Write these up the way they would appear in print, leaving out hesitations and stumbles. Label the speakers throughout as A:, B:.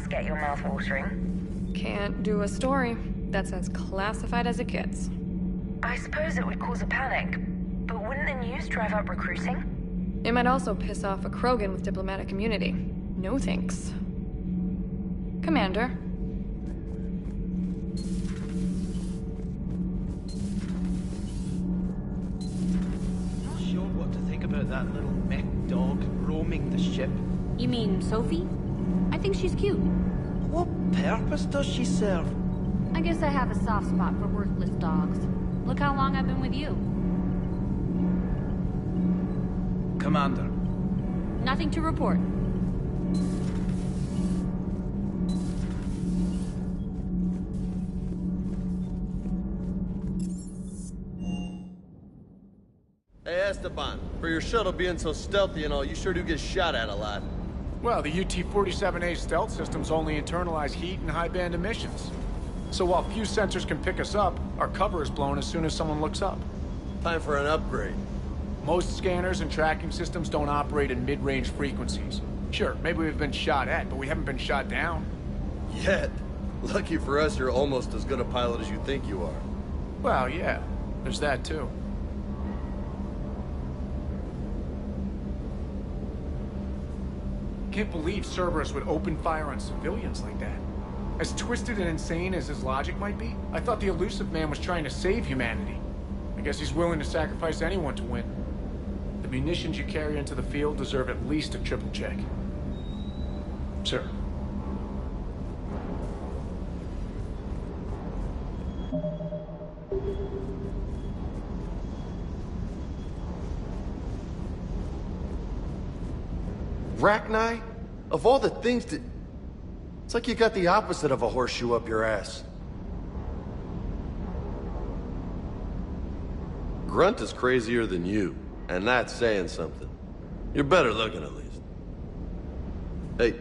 A: must get your mouth watering.
B: Can't do a story. That's as classified as it gets.
A: I suppose it would cause a panic, but wouldn't the news drive up recruiting?
B: It might also piss off a Krogan with diplomatic immunity. No thanks. Commander.
C: Not sure what to think about that little mech dog roaming the ship.
D: You mean Sophie? I think she's cute.
C: What purpose does she serve?
D: I guess I have a soft spot for worthless dogs. Look how long I've been with you.
C: Commander.
D: Nothing to report.
E: Hey, Esteban, for your shuttle being so stealthy and all, you sure do get shot at a lot.
F: Well, the UT-47A stealth systems only internalize heat and high-band emissions. So while few sensors can pick us up, our cover is blown as soon as someone looks up.
E: Time for an upgrade.
F: Most scanners and tracking systems don't operate in mid-range frequencies. Sure, maybe we've been shot at, but we haven't been shot down.
E: Yet. Lucky for us, you're almost as good a pilot as you think you are.
F: Well, yeah, there's that too. Can't believe Cerberus would open fire on civilians like that. As twisted and insane as his logic might be, I thought the Illusive Man was trying to save humanity. I guess he's willing to sacrifice anyone to win. The munitions you carry into the field deserve at least a triple check. Sir.
E: Rachni? Of all the things to... It's like you got the opposite of a horseshoe up your ass. Grunt is crazier than you, and that's saying something. You're better looking, at least. Hey.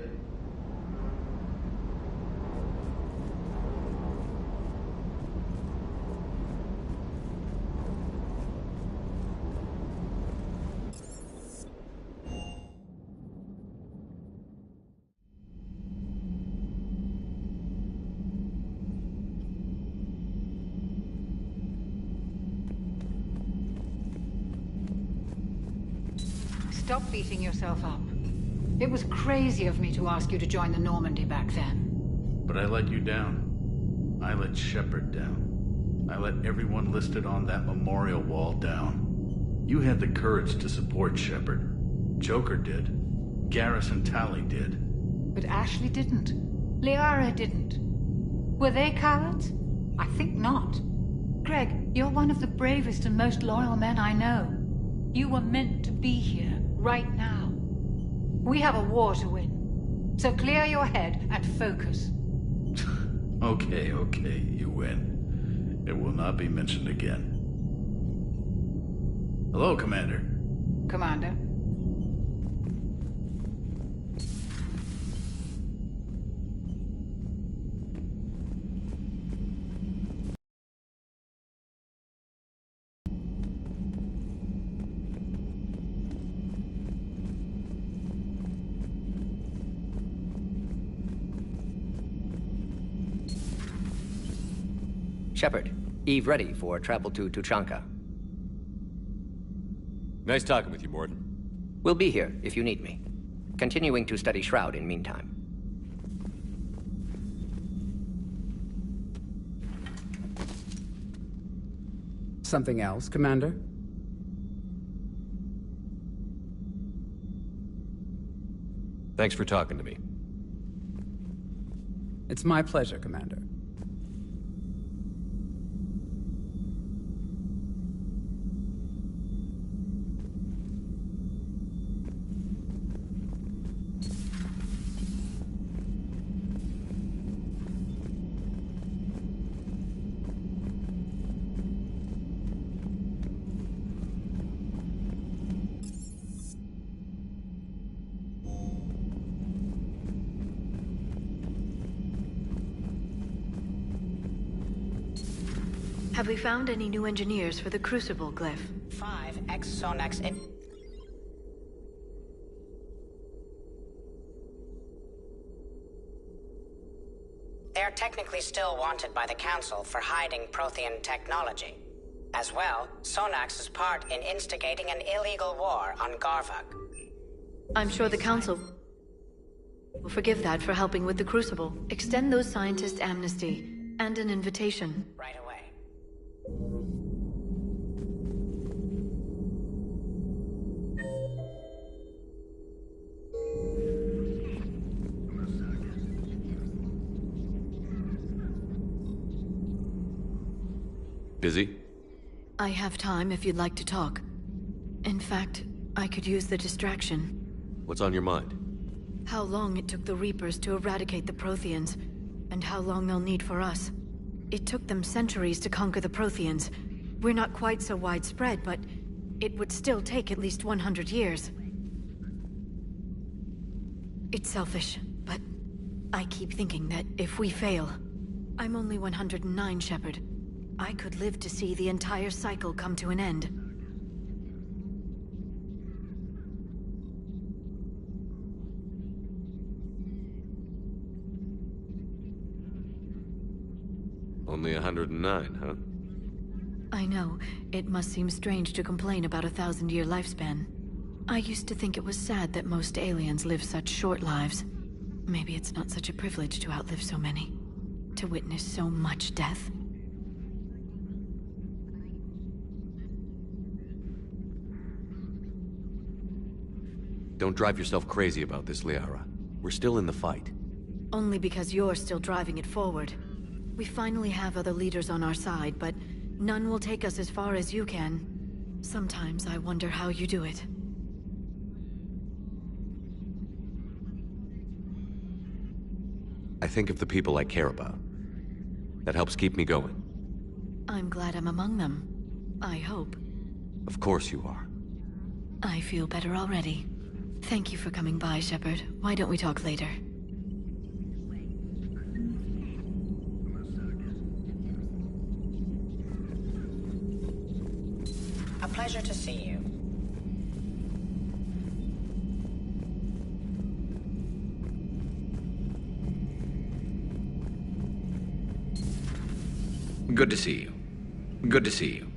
G: Stop beating yourself up. It was crazy of me to ask you to join the Normandy back then.
H: But I let you down. I let Shepard down. I let everyone listed on that memorial wall down. You had the courage to support Shepard. Joker did. Garrison Tally did.
G: But Ashley didn't. Liara didn't. Were they cowards? I think not. Greg, you're one of the bravest and most loyal men I know. You were meant to be here. Right now. We have a war to win. So clear your head and focus.
H: Okay, you win. It will not be mentioned again. Hello, Commander.
G: Commander.
I: Shepard, Eve ready for travel to Tuchanka.
J: Nice talking with you, Mordin.
I: We'll be here if you need me. Continuing to study Shroud in meantime.
K: Something else, Commander?
J: Thanks for talking to me.
K: It's my pleasure, Commander.
L: Have we found any new engineers for the Crucible glyph?
M: 5 Exonex in... They're technically still wanted by the Council for hiding Prothean technology. As well, Sonax's part in instigating an illegal war on Garvuk.
L: I'm sure the Council will forgive that for helping with the Crucible. Extend those scientists amnesty and an invitation.
M: Right away.
J: Busy?
L: I have time if you'd like to talk. In fact, I could use the distraction.
J: What's on your mind?
L: How long it took the Reapers to eradicate the Protheans, and how long they'll need for us. It took them centuries to conquer the Protheans. We're not quite so widespread, but it would still take at least 100 years. It's selfish, but I keep thinking that if we fail... I'm only 109, Shepard. I could live to see the entire cycle come to an end.
J: Only 109, huh?
L: I know. It must seem strange to complain about a 1,000-year lifespan. I used to think it was sad that most aliens live such short lives. Maybe it's not such a privilege to outlive so many. To witness so much death.
J: Don't drive yourself crazy about this, Liara. We're still in the fight.
L: Only because you're still driving it forward. We finally have other leaders on our side, but none will take us as far as you can. Sometimes I wonder how you do it.
J: I think of the people I care about. That helps keep me going.
L: I'm glad I'm among them. I hope.
J: Of course you are.
L: I feel better already. Thank you for coming by, Shepard. Why don't we talk later?
M: A pleasure to see you.
N: Good to see you. Good to see you.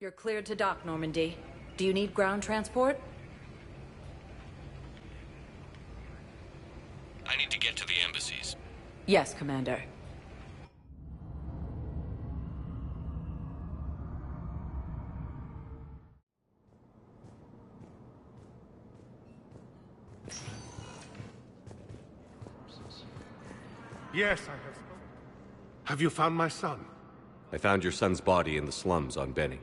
O: You're cleared to dock, Normandy. Do you need ground transport?
J: I need to get to the embassies.
O: Yes, Commander.
P: Yes, I have. Have you found my son?
J: I found your son's body in the slums on Benning.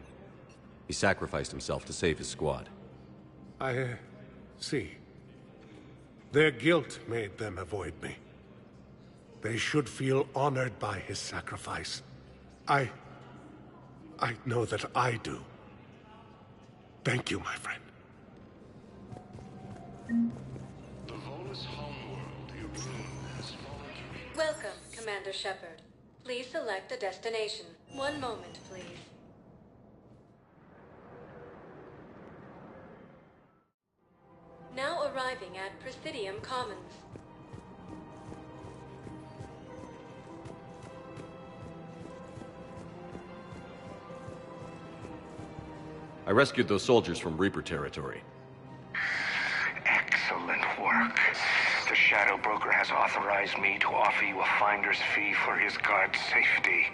J: He sacrificed himself to save his squad.
P: I see. Their guilt made them avoid me. They should feel honored by his sacrifice. I know that I do. Thank you, my friend.
Q: Welcome, Commander Shepard. Please select a destination. One moment, please. Now arriving at Presidium Commons.
J: I rescued those soldiers from Reaper territory.
R: Excellent work. The Shadow Broker has authorized me to offer you a finder's fee for his guard's safety.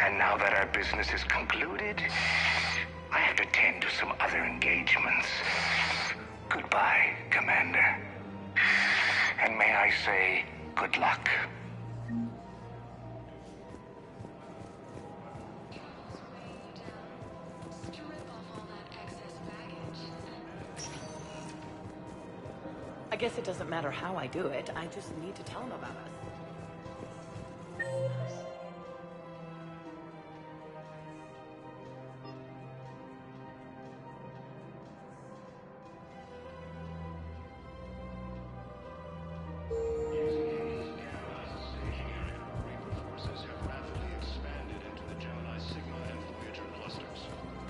R: And now that our business is concluded, I have to tend to some other engagements. Goodbye, Commander. And may I say, good luck.
O: I guess it doesn't matter how I do it. I just need to tell him about us.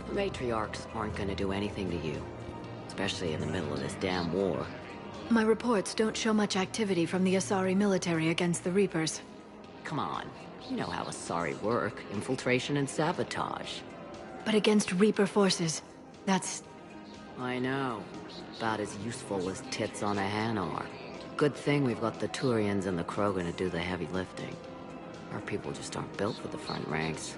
S: The Matriarchs aren't gonna do anything to you, especially in the middle of this damn war.
L: My reports don't show much activity from the Asari military against the Reapers.
S: Come on, you know how Asari work. Infiltration and sabotage.
L: But against Reaper forces, that's...
S: I know. About as useful as tits on a hen are. Good thing we've got the Turians and the Krogan to do the heavy lifting. Our people just aren't built for the front ranks.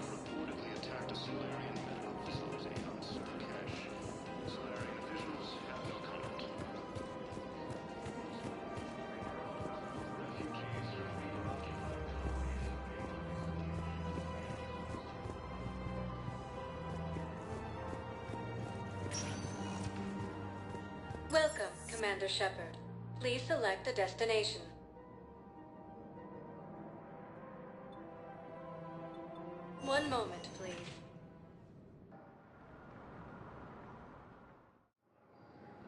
Q: Welcome, Commander Shepard. Please select a destination. One moment, please.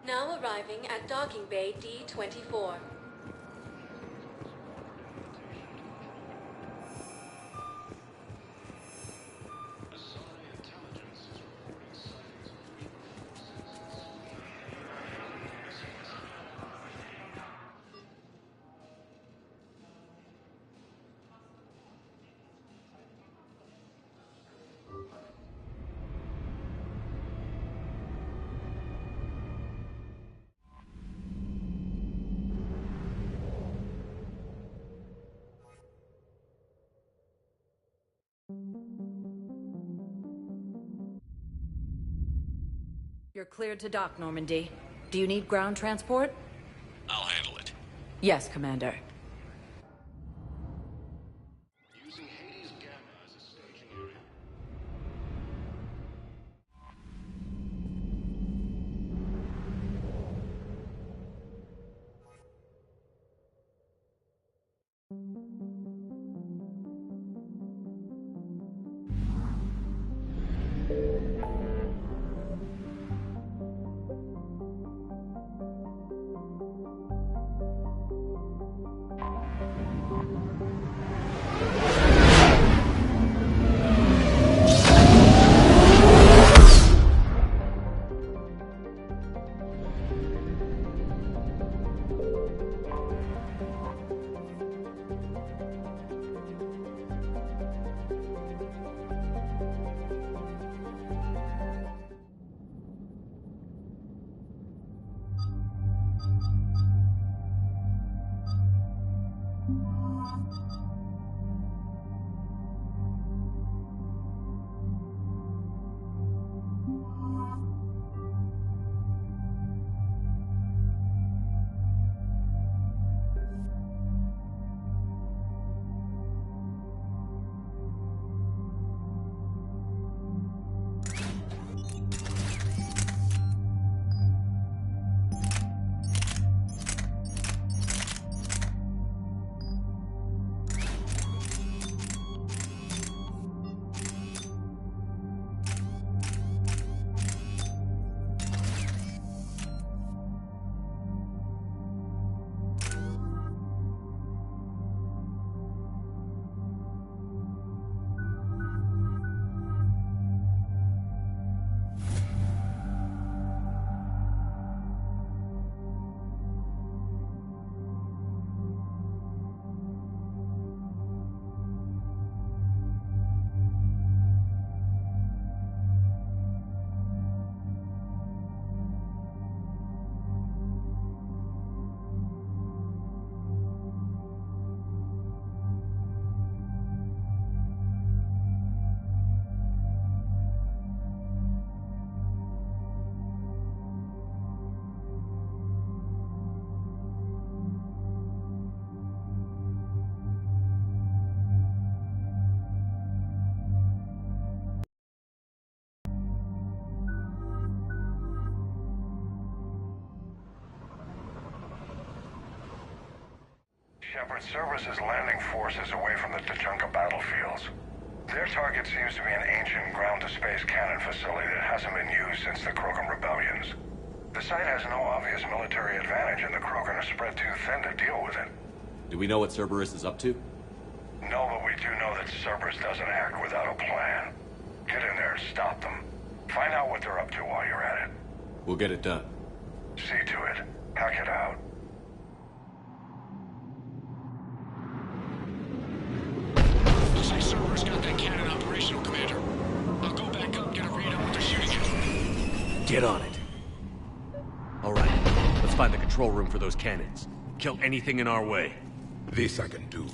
Q: Now arriving at Docking Bay D-24.
O: You're cleared to dock, Normandy. Do you need ground transport?
J: I'll handle it.
O: Yes, Commander.
R: Shepard, Cerberus' landing forces away from the Tuchanka battlefields. Their target seems to be an ancient ground-to-space cannon facility that hasn't been used since the Krogan rebellions. The site has no obvious military advantage, and the Krogan are spread too thin to deal with it.
J: Do we know what Cerberus is up to?
R: No, but we do know that Cerberus doesn't act without a plan. Get in there and stop them. Find out what they're up to while you're at it.
J: We'll get it done.
R: See to it. Hack it out.
F: Looks like Cerberus got that cannon operational, Commander. I'll go back up, get a read on what they're shooting at.
T: Get on it. All right, let's find the control room for those cannons. Kill anything in our way.
P: This I can do.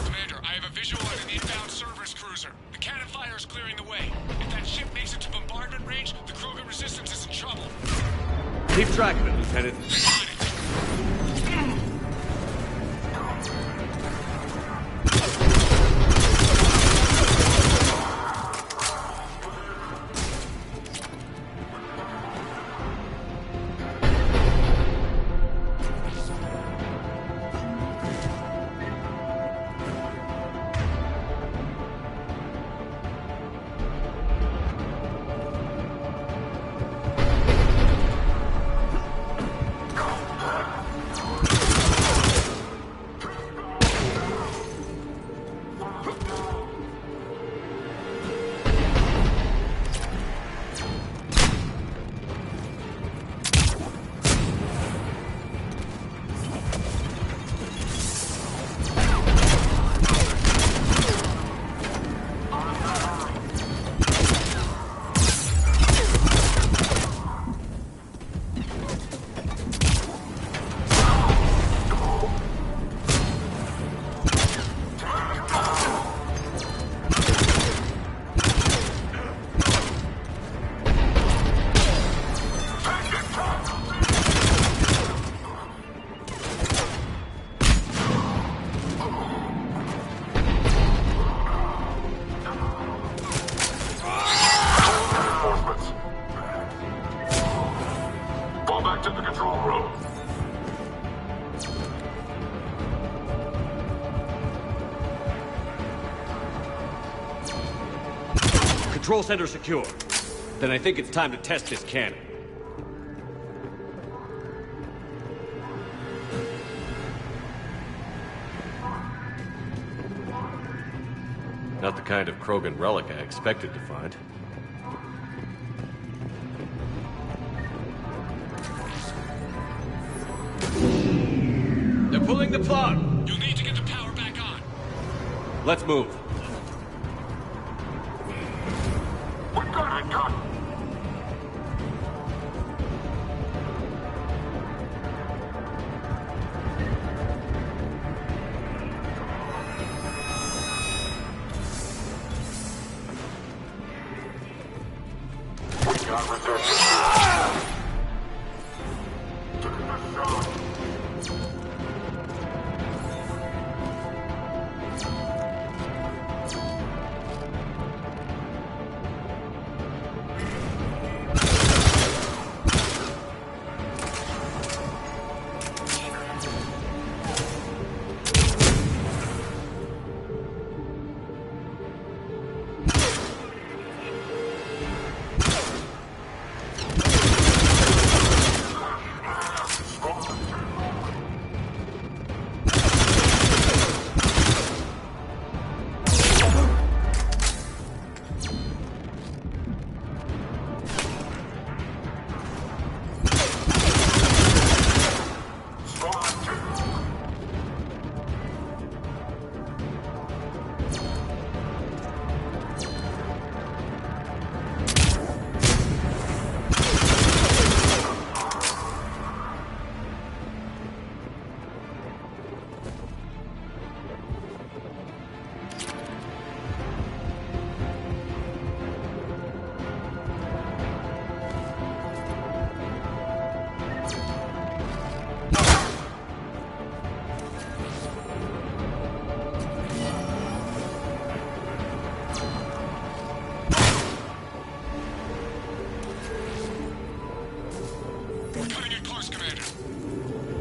F: Commander, I have a visual on an inbound Cerberus cruiser. The cannon fire is clearing the way. If that ship makes it to bombardment range, the Krogan resistance is in trouble.
T: Keep track of it, Lieutenant. Control center secure. Then I think it's time to test this cannon.
J: Not the kind of Krogan relic I expected to find.
T: They're pulling the plug!
F: You'll need to get the power back on.
T: Let's move.
R: We've got it done. We got resistance.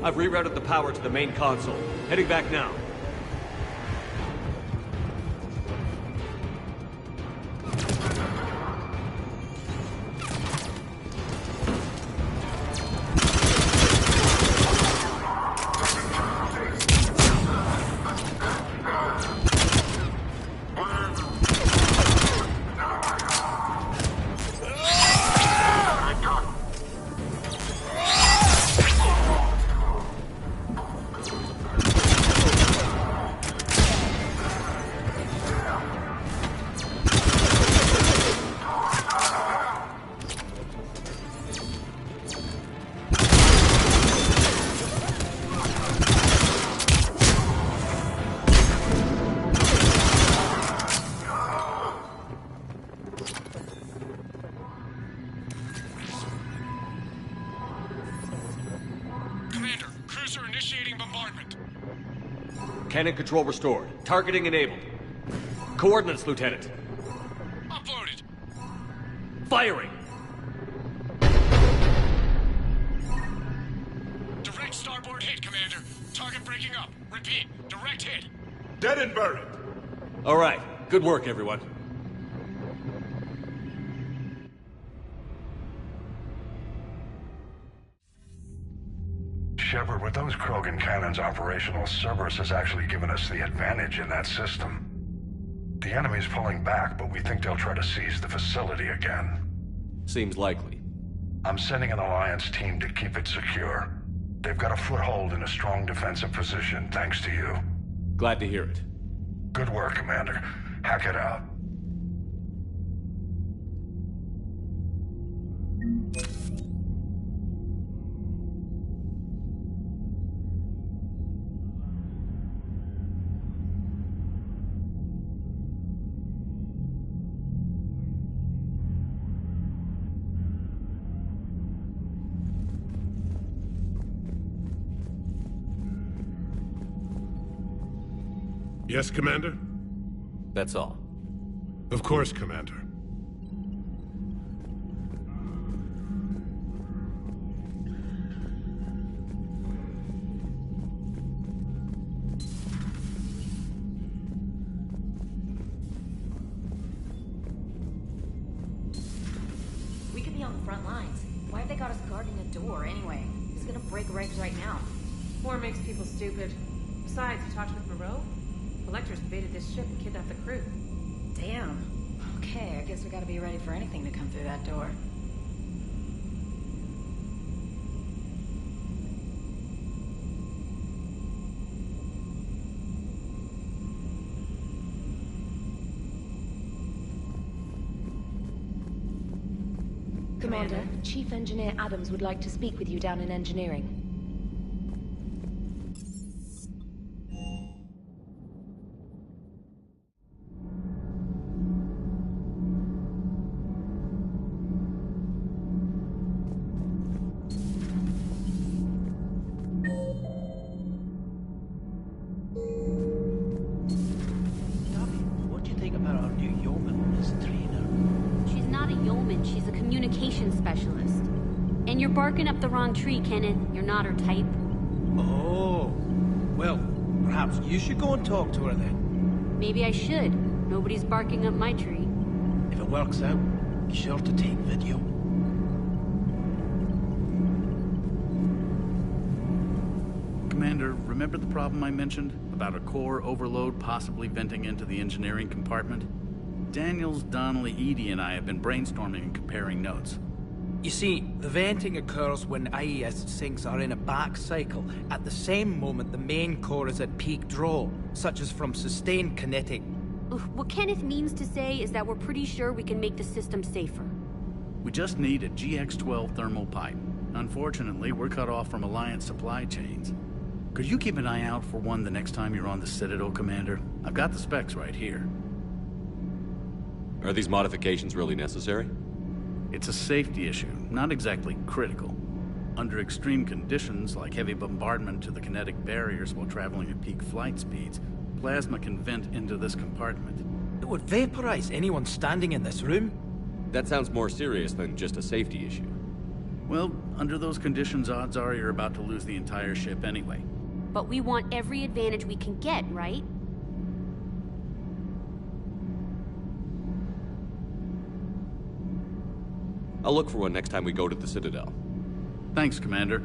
T: I've rerouted the power to the main console. Heading back now. Cannon control restored. Targeting enabled. Coordinates, Lieutenant.
F: Uploaded.
T: Firing!
F: Direct starboard hit, Commander. Target breaking up. Repeat, direct hit.
P: Dead and buried.
T: All right. Good work, everyone.
R: Shepard, with those Krogan cannons operational, Cerberus has actually given us the advantage in that system. The enemy's pulling back, but we think they'll try to seize the facility again.
J: Seems likely.
R: I'm sending an Alliance team to keep it secure. They've got a foothold in a strong defensive position, thanks to you.
J: Glad to hear it.
R: Good work, Commander. Hack it out.
P: Yes, Commander?
J: That's all.
P: Of course, Commander.
O: We could be on the front lines. Why have they got us guarding a door anyway? He's gonna break regs right now.
U: War makes people stupid. Besides, you talked with Moreau? Collectors invaded this ship and kidnapped the crew.
O: Damn. Okay, I guess we gotta be ready for anything to come through that door.
A: Commander, Chief Engineer Adams would like to speak with you down in engineering.
D: Barking up the wrong tree, Kenneth. You're not her type.
C: Oh. Well, perhaps you should go and talk to her then.
D: Maybe I should. Nobody's barking up my tree.
C: If it works out, be sure to take video.
H: Commander, remember the problem I mentioned? About a core overload possibly venting into the engineering compartment? Daniels, Donnelly, Edie, and I have been brainstorming and comparing notes.
C: You see, the venting occurs when IES sinks are in a back cycle, at the same moment the main core is at peak draw, such as from sustained kinetic.
D: What Kenneth means to say is that we're pretty sure we can make the system safer.
H: We just need a GX-12 thermal pipe. Unfortunately, we're cut off from Alliance supply chains. Could you keep an eye out for one the next time you're on the Citadel, Commander? I've got the specs right here.
J: Are these modifications really necessary?
H: It's a safety issue, not exactly critical. Under extreme conditions, like heavy bombardment to the kinetic barriers while traveling at peak flight speeds, plasma can vent into this compartment.
C: It would vaporize anyone standing in this room?
J: That sounds more serious than just a safety issue.
H: Well, under those conditions, odds are you're about to lose the entire ship anyway.
B: But we want every advantage we can get, right?
J: I'll look for one next time we go to the Citadel.
H: Thanks, Commander.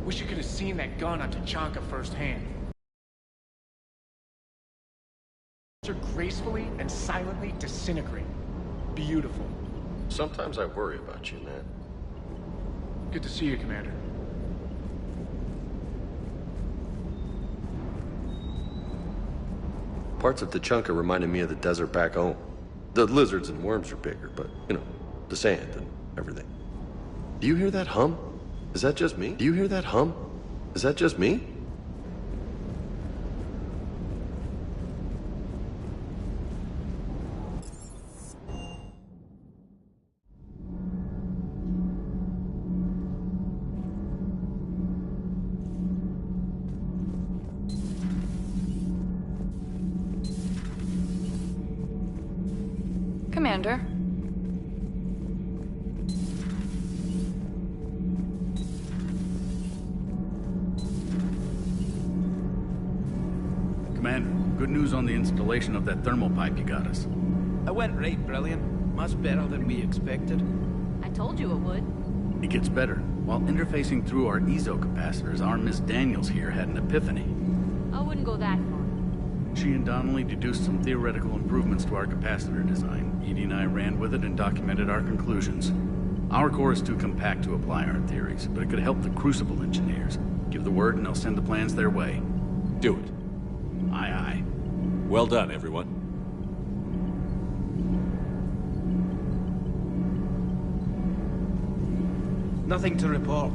F: Wish you could have seen that gun on Tachanka firsthand. Gracefully and silently disintegrate. Beautiful.
E: Sometimes I worry about you, man.
F: Good to see you, Commander.
E: Parts of Tachanka reminded me of the desert back home. The lizards and worms are bigger, but, you know, the sand and everything. Do you hear that hum? Is that just me? Do you hear that hum? Is that just me?
V: Commander.
H: Commander, good news on the installation of that thermal pipe you got us.
C: It went right brilliant. Much better than we expected.
D: I told you it would.
H: It gets better. While interfacing through our ezo capacitors, our Miss Daniels here had an epiphany.
D: I wouldn't go that far.
H: She and Donnelly deduced some theoretical improvements to our capacitor design. Edie and I ran with it and documented our conclusions. Our core is too compact to apply our theories, but it could help the Crucible engineers. Give the word and they'll send the plans their way.
J: Do it.
H: Aye, aye.
J: Well done, everyone.
C: Nothing to report.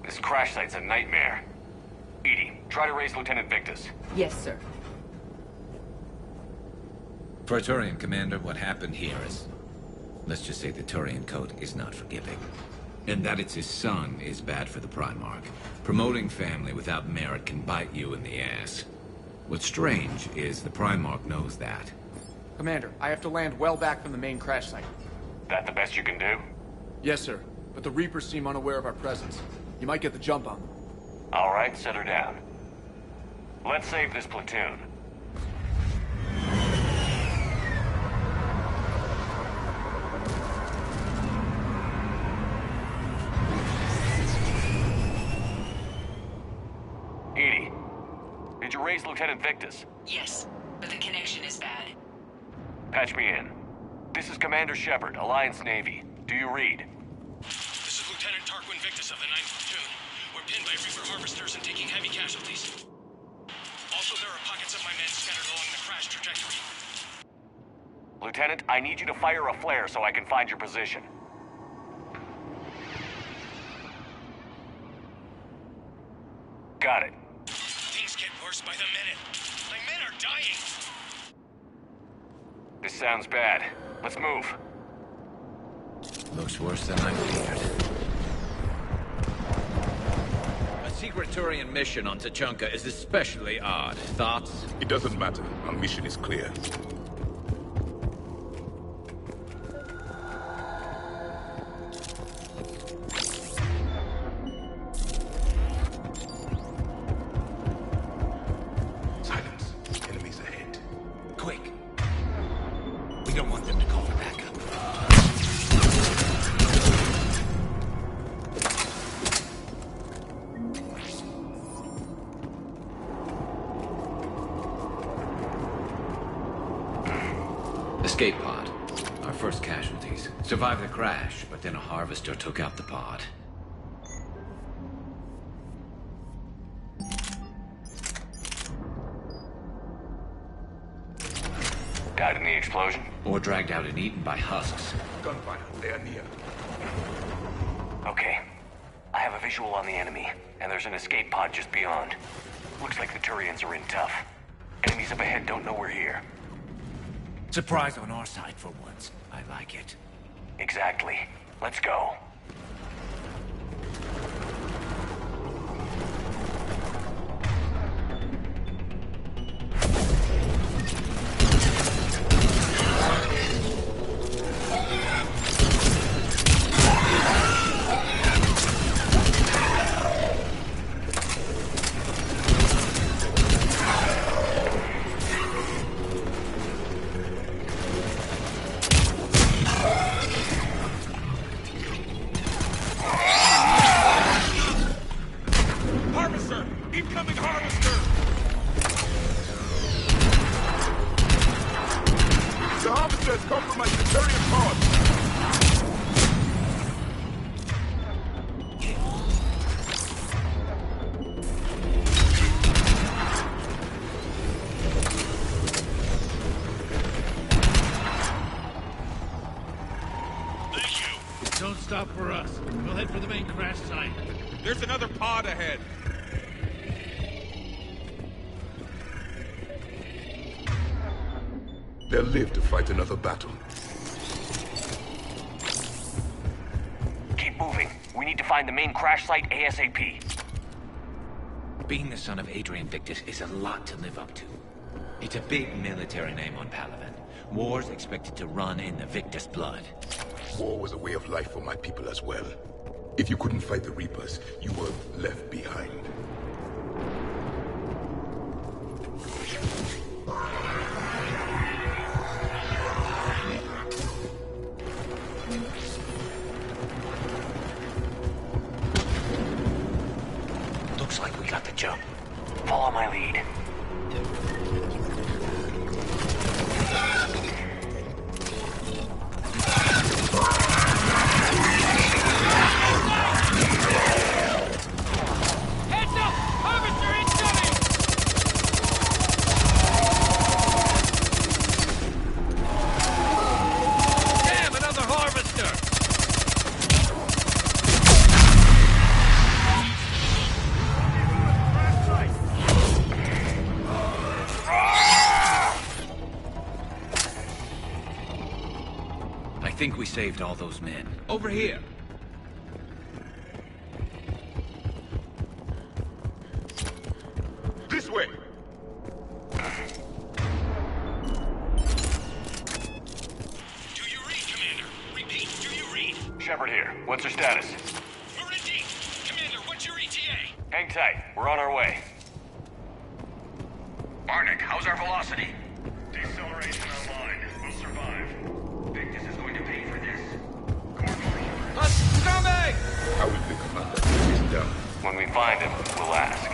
T: This crash site's a nightmare. EDI, try to raise Lieutenant Victus.
G: Yes, sir.
N: Praetorian Commander, what happened here is... let's just say the Turian Code is not forgiving. And that it's his son is bad for the Primarch. Promoting family without merit can bite you in the ass. What's strange is the Primarch knows that.
F: Commander, I have to land well back from the main crash site.
T: That the best you can do?
F: Yes, sir. But the Reapers seem unaware of our presence. You might get the jump on them.
T: All right, set her down. Let's save this platoon. EDI, did you raise Lieutenant Victus?
V: Yes, but the connection is bad.
T: Patch me in. This is Commander Shepard, Alliance Navy. Do you read?
W: This is Lieutenant Tarquin Victus of the 9th Platoon. We're pinned by Reaper harvesters and taking heavy casualties. Also, there are pockets of my men scattered along the crash trajectory.
T: Lieutenant, I need you to fire a flare so I can find your position. Got it.
W: Things get worse by the minute. My men are dying!
T: This sounds bad. Let's move.
N: Looks worse than I feared. A secret Turian mission on Tuchanka is especially odd. Thoughts?
X: It doesn't matter. Our mission is clear.
R: Silence. Enemies ahead. Quick. We don't want them to call for backup.
N: Escape pod. Our first casualties. Survived the crash, but then a harvester took out the pod.
T: Died in the explosion?
N: Or dragged out and eaten by husks.
R: Gunfire. They are near.
T: Okay. I have a visual on the enemy, and there's an escape pod just beyond. Looks like the Turians are in tough. Enemies up ahead don't know we're here.
N: Surprise on our side for once. I like it.
T: Exactly. Let's go.
H: Don't stop for us. We'll head for the main crash site.
X: There's another pod ahead.
W: They'll live to fight another battle.
T: Keep moving. We need to find the main crash site ASAP.
N: Being the son of Adrian Victus is a lot to live up to. It's a big military name on Palaven. War's expected to run in the Victus blood.
W: War was a way of life for my people as well. If you couldn't fight the Reapers, you were left behind.
T: Looks like we got the jump. Follow my lead.
N: I think we saved all those men. Over here.
W: This way! Do you read, Commander? Repeat, do you read?
T: Shepard here. What's your status?
W: We're in deep. Commander, what's your ETA?
T: Hang tight. We're on our way.
W: Barnick, how's our velocity? Deceleration online. We'll survive. Victus is going to pay for this.
X: Let's coming!
W: How will the commander is down?
T: When we find him, we'll ask.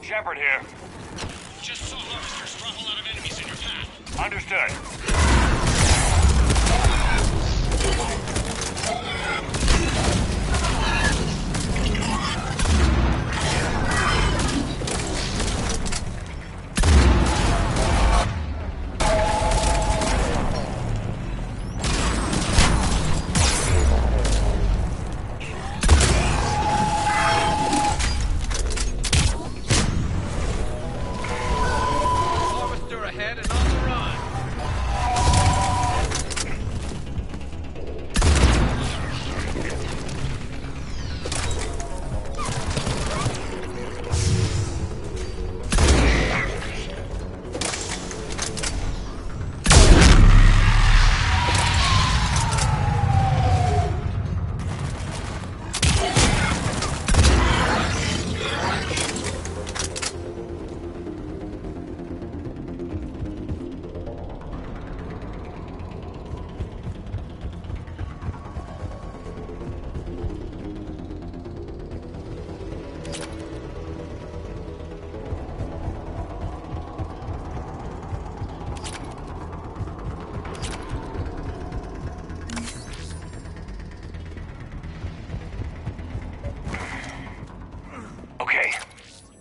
T: Shepard here.
W: Just saw harvesters drop a lot of enemies in your path.
T: Understood.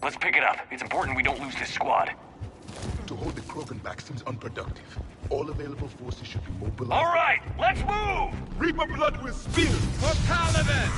T: Let's pick it up. It's important we don't lose this squad.
W: To hold the Krogan back seems unproductive. All available forces should be mobilized.
T: All right, let's move!
W: Reaper blood will spill!
X: For Palaven!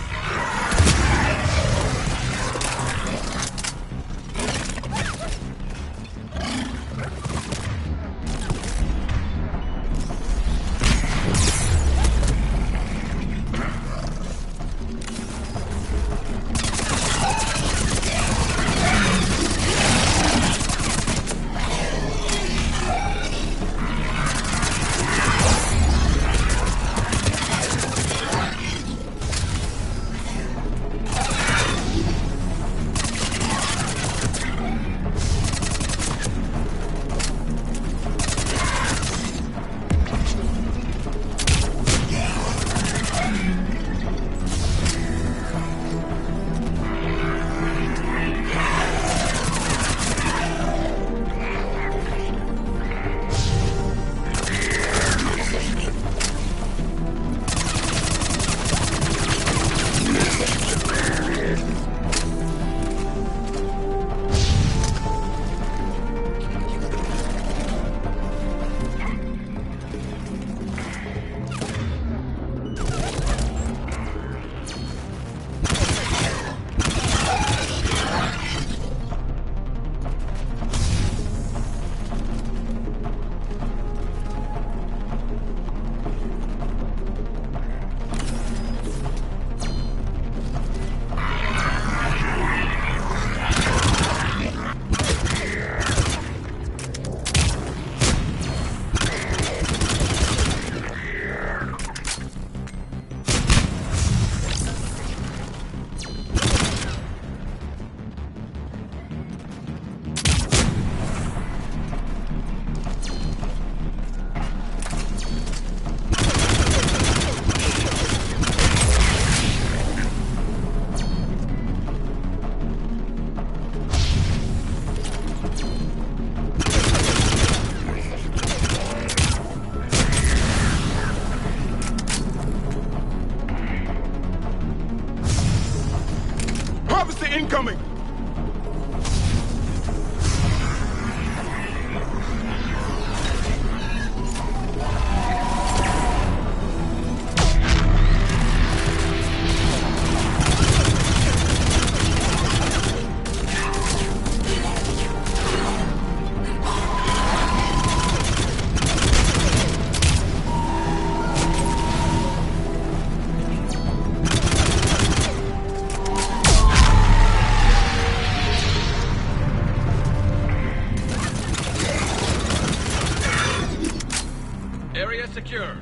X: secure.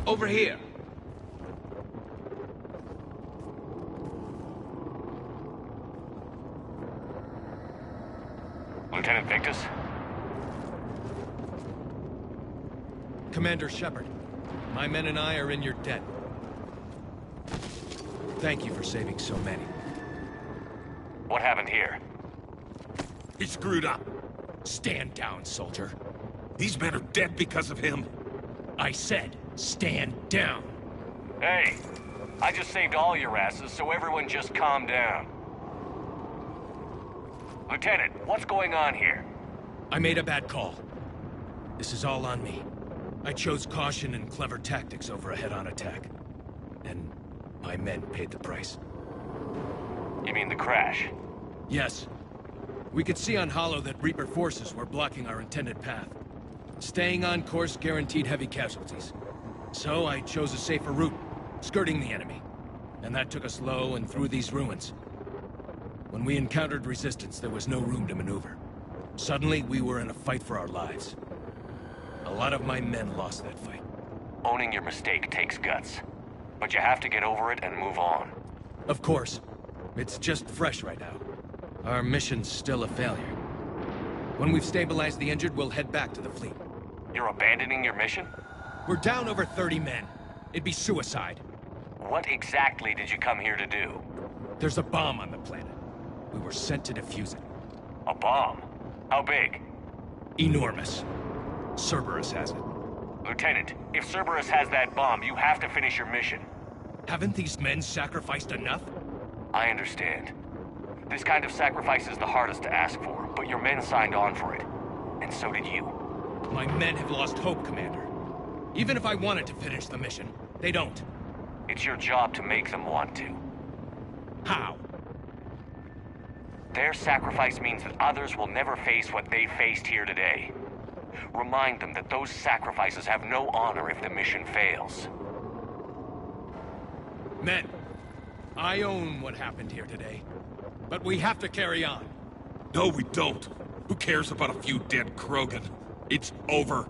X: Over here.
T: Lieutenant Victus?
X: Commander Shepard, my men and I are in your debt. Thank you for saving so many.
T: What happened here?
X: He screwed up. Stand down, soldier. These men are dead because of him. I said, stand down.
T: Hey, I just saved all your asses, so everyone just calm down. Lieutenant, what's going on here?
X: I made a bad call. This is all on me. I chose caution and clever tactics over a head-on attack. And my men paid the price.
T: You mean the crash?
X: Yes. We could see on Hollow that Reaper forces were blocking our intended path. Staying on course guaranteed heavy casualties. So I chose a safer route, skirting the enemy. And that took us low and through these ruins. When we encountered resistance, there was no room to maneuver. Suddenly, we were in a fight for our lives. A lot of my men lost that fight.
T: Owning your mistake takes guts. But you have to get over it and move on.
X: Of course. It's just fresh right now. Our mission's still a failure. When we've stabilized the injured, we'll head back to the fleet.
T: You're abandoning your mission?
X: We're down over 30 men. It'd be suicide.
T: What exactly did you come here to do?
X: There's a bomb on the planet. We were sent to defuse it.
T: A bomb? How big?
X: Enormous. Cerberus has it.
T: Lieutenant, if Cerberus has that bomb, you have to finish your mission.
X: Haven't these men sacrificed enough?
T: I understand. This kind of sacrifice is the hardest to ask for, but your men signed on for it. And so did you.
X: My men have lost hope, Commander. Even if I wanted to finish the mission, they don't.
T: It's your job to make them want to.
X: How?
T: Their sacrifice means that others will never face what they faced here today. Remind them that those sacrifices have no honor if the mission fails.
X: Men, I own what happened here today. But we have to carry on. No, we don't. Who cares about a few dead Krogan? It's over.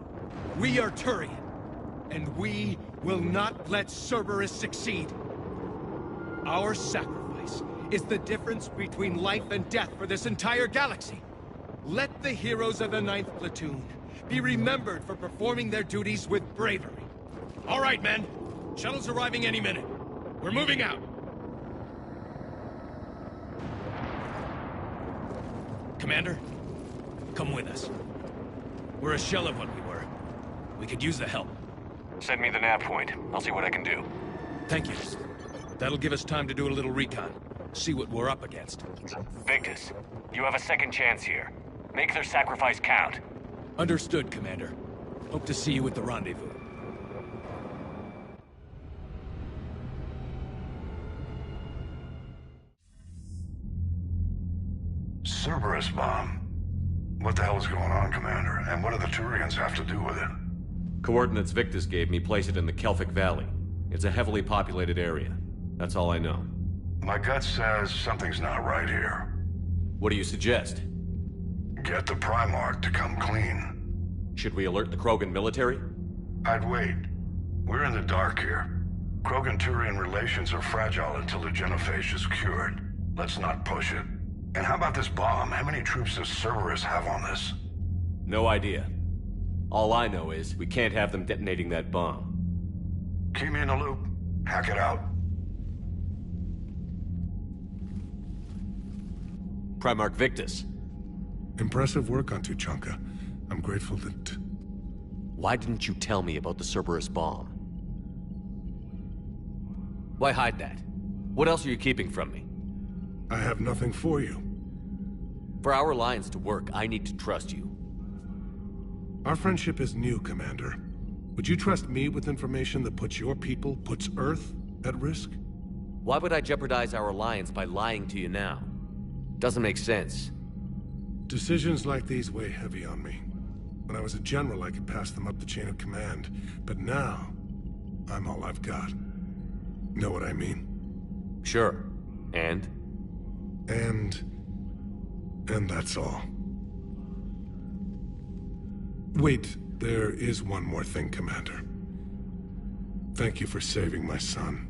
X: We are Turian, and we will not let Cerberus succeed. Our sacrifice is the difference between life and death for this entire galaxy. Let the heroes of the 9th Platoon be remembered for performing their duties with bravery. All right, men. Shuttle's arriving any minute. We're moving out. Commander, come with us. We're a shell of what we were. We could use the help.
T: Send me the nav point. I'll see what I can do.
X: Thank you. That'll give us time to do a little recon. See what we're up against.
T: Victus, you have a second chance here. Make their sacrifice count.
X: Understood, Commander. Hope to see you at the rendezvous.
G: Cerberus bomb. What the hell is going on, Commander? And what do the Turians have to do with it?
J: Coordinates Victus gave me place it in the Kelphic Valley. It's a heavily populated area. That's all I know.
G: My gut says something's not right here.
J: What do you suggest?
G: Get the Primarch to come clean.
J: Should we alert the Krogan military?
G: I'd wait. We're in the dark here. Krogan-Turian relations are fragile until the genophage is cured. Let's not push it. And how about this bomb? How many troops does Cerberus have on this?
J: No idea. All I know is we can't have them detonating that bomb.
G: Keep me in the loop. Hack it out.
J: Primarch Victus.
P: Impressive work on Tuchanka. I'm grateful that...
J: Why didn't you tell me about the Cerberus bomb? Why hide that? What else are you keeping from me?
P: I have nothing for you.
J: For our alliance to work, I need to trust you.
P: Our friendship is new, Commander. Would you trust me with information that puts your people, puts Earth, at risk?
J: Why would I jeopardize our alliance by lying to you now? Doesn't make sense.
P: Decisions like these weigh heavy on me. When I was a general, I could pass them up the chain of command. But now, I'm all I've got. Know what I mean?
J: Sure. And?
P: And that's all. Wait, there is one more thing, Commander. Thank you for saving my son.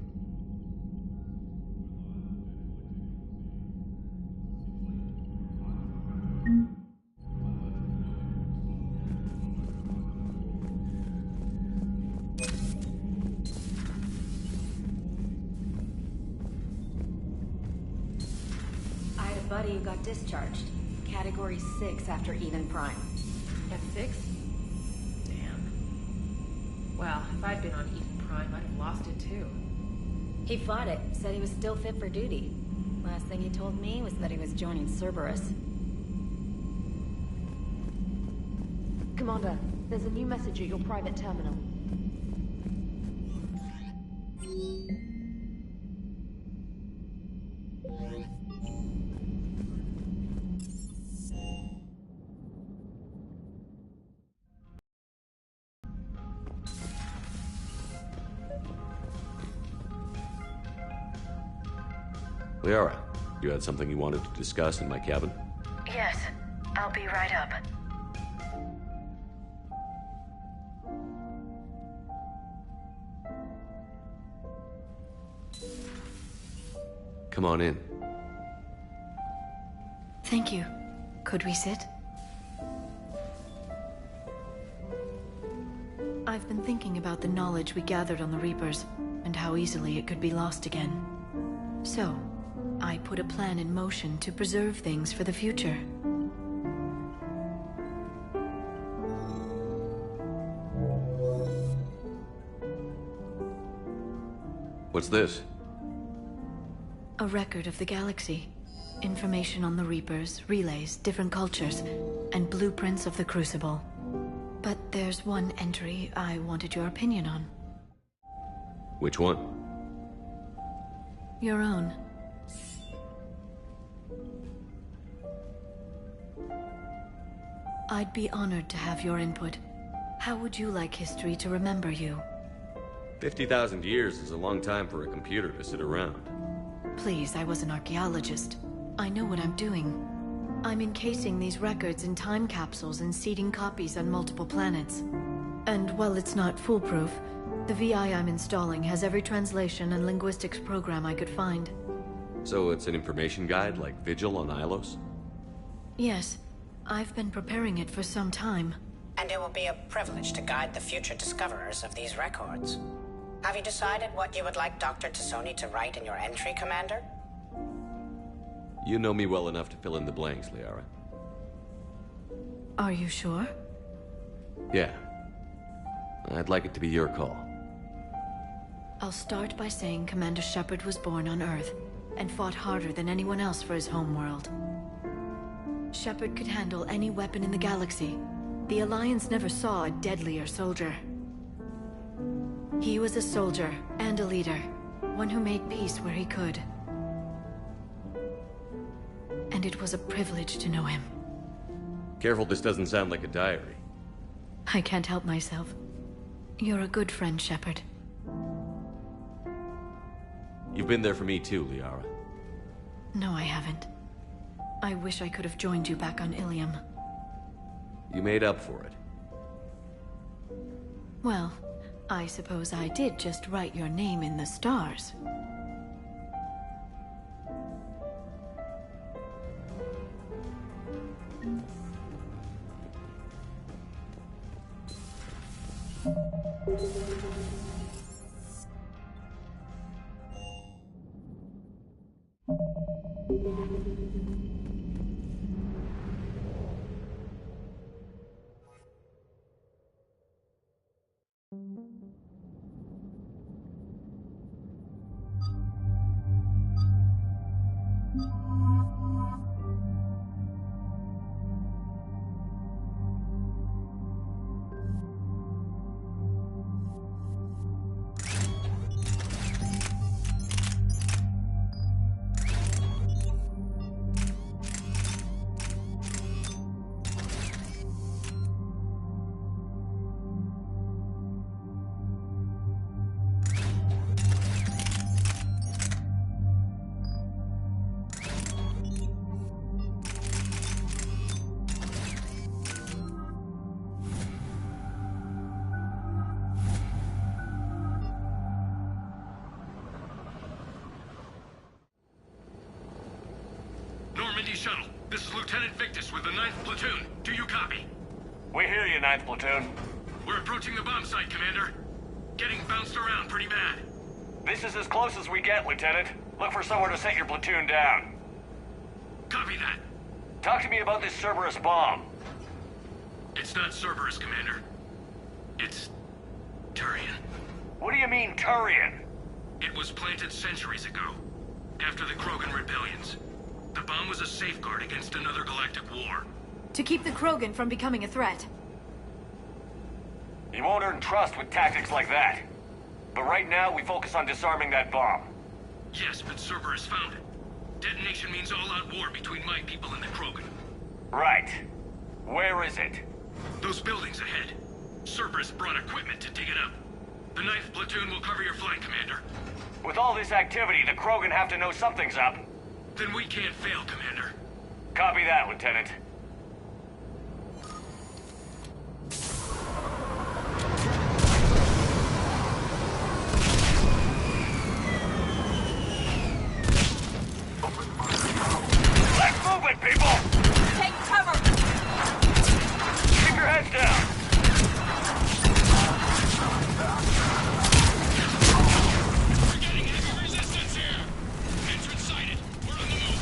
O: I had a buddy who got discharged. Category 6 after Eden Prime.
U: F6? Damn. Well, if I'd been on Eden Prime, I'd have lost it too.
O: He fought it, said he was still fit for duty. Last thing he told me was that he was joining Cerberus.
D: Commander, there's a new message at your private terminal.
J: Liara, you had something you wanted to discuss in my cabin?
A: Yes, I'll be right up.
J: Come on in.
I: Thank you. Could we sit? I've been thinking about the knowledge we gathered on the Reapers, and how easily it could be lost again. So, I put a plan in motion to preserve things for the future.
J: What's this?
I: A record of the galaxy. Information on the Reapers, relays, different cultures, and blueprints of the Crucible. But there's one entry I wanted your opinion on.
J: Which one?
I: Your own. I'd be honored to have your input. How would you like history to remember you?
J: 50,000 years is a long time for a computer to sit around.
I: Please, I was an archaeologist. I know what I'm doing. I'm encasing these records in time capsules and seeding copies on multiple planets. And while it's not foolproof, the VI I'm installing has every translation and linguistics program I could find.
J: So it's an information guide like Vigil on Ilos?
I: Yes. I've been preparing it for some time.
K: And it will be a privilege to guide the future discoverers of these records. Have you decided what you would like Dr. T'Soni to write in your entry, Commander?
J: You know me well enough to fill in the blanks, Liara.
I: Are you sure?
J: Yeah. I'd like it to be your call.
I: I'll start by saying Commander Shepard was born on Earth, and fought harder than anyone else for his homeworld. Shepard could handle any weapon in the galaxy. The Alliance never saw a deadlier soldier. He was a soldier and a leader, one who made peace where he could. And it was a privilege to know him.
J: Careful this doesn't sound like a diary.
I: I can't help myself. You're a good friend, Shepard.
J: You've been there for me too, Liara.
I: No, I haven't. I wish I could have joined you back on Ilium.
J: You made up for it.
I: Well, I suppose I did just write your name in the stars.
W: shuttle. This is Lieutenant Victus with the 9th Platoon. Do you copy?
T: We hear you, 9th Platoon.
W: We're approaching the bomb site, Commander. Getting bounced around pretty bad.
T: This is as close as we get, Lieutenant. Look for somewhere to set your platoon down.
W: Copy that.
T: Talk to me about this Cerberus bomb.
W: It's not Cerberus, Commander. It's Turian.
T: What do you mean, Turian?
W: It was planted centuries ago, after the Krogan rebellions. The bomb was a safeguard against another galactic war.
I: To keep the Krogan from becoming a threat.
T: You won't earn trust with tactics like that. But right now, we focus on disarming that bomb.
W: Yes, but Cerberus found it. Detonation means all-out war between my people and the Krogan.
T: Right. Where is it?
W: Those buildings ahead. Cerberus brought equipment to dig it up. The 9th Platoon will cover your flank, Commander.
T: With all this activity, the Krogan have to know something's up.
W: Then we can't fail, Commander.
T: Copy that, Lieutenant. Let's move it, people!
O: Take cover!
T: Keep your heads down!
W: We're getting heavy resistance here! Entrance sighted. We're on the move.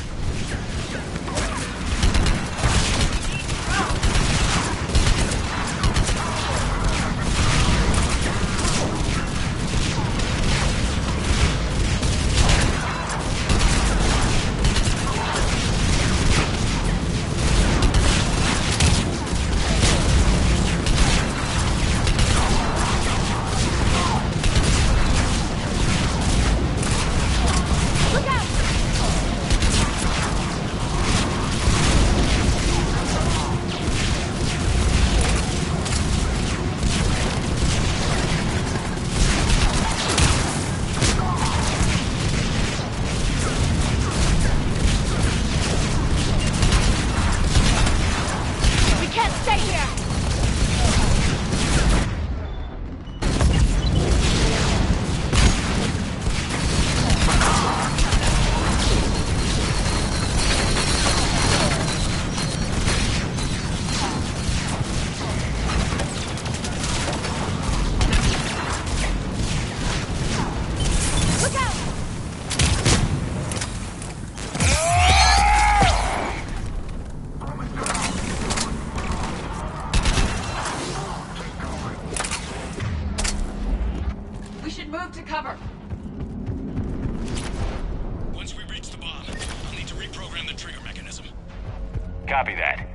T: Copy that.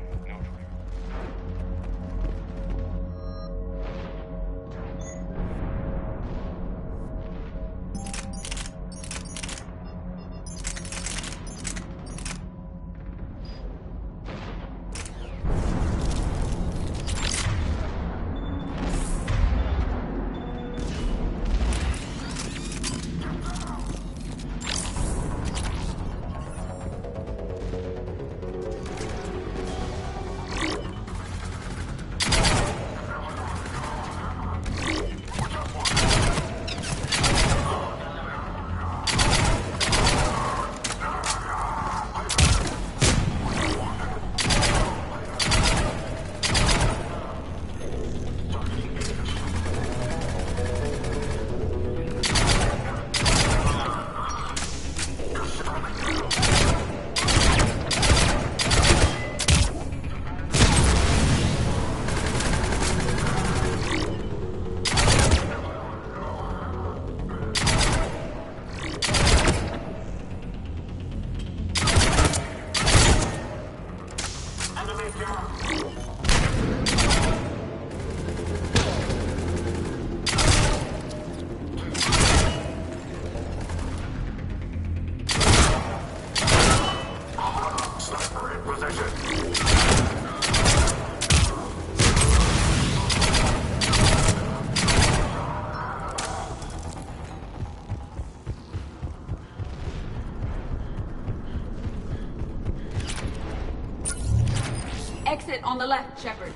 O: Exit on the left, Shepard.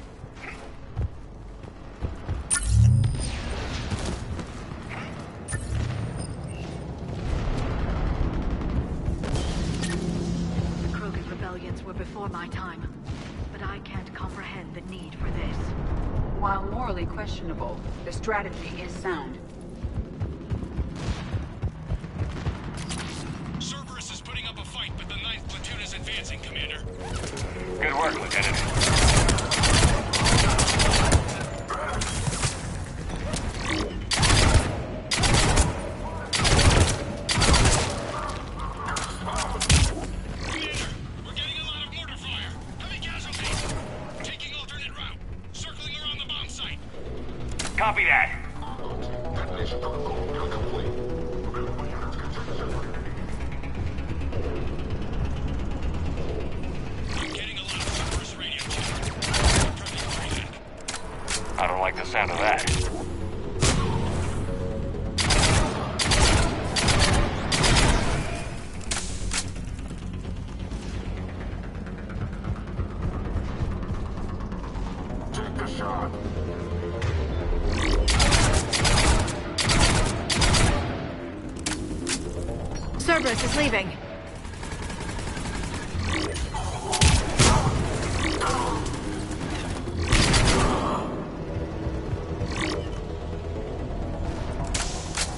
I: The Krogan rebellions were before my time, but I can't comprehend the need for this.
L: While morally questionable, the strategy is sound.
W: Cerberus is putting up a fight, but the 9th platoon is advancing, Commander.
T: Good work, Lieutenant. Copy that. I don't like the sound of that.
G: Take the shot.
I: Cerberus is leaving.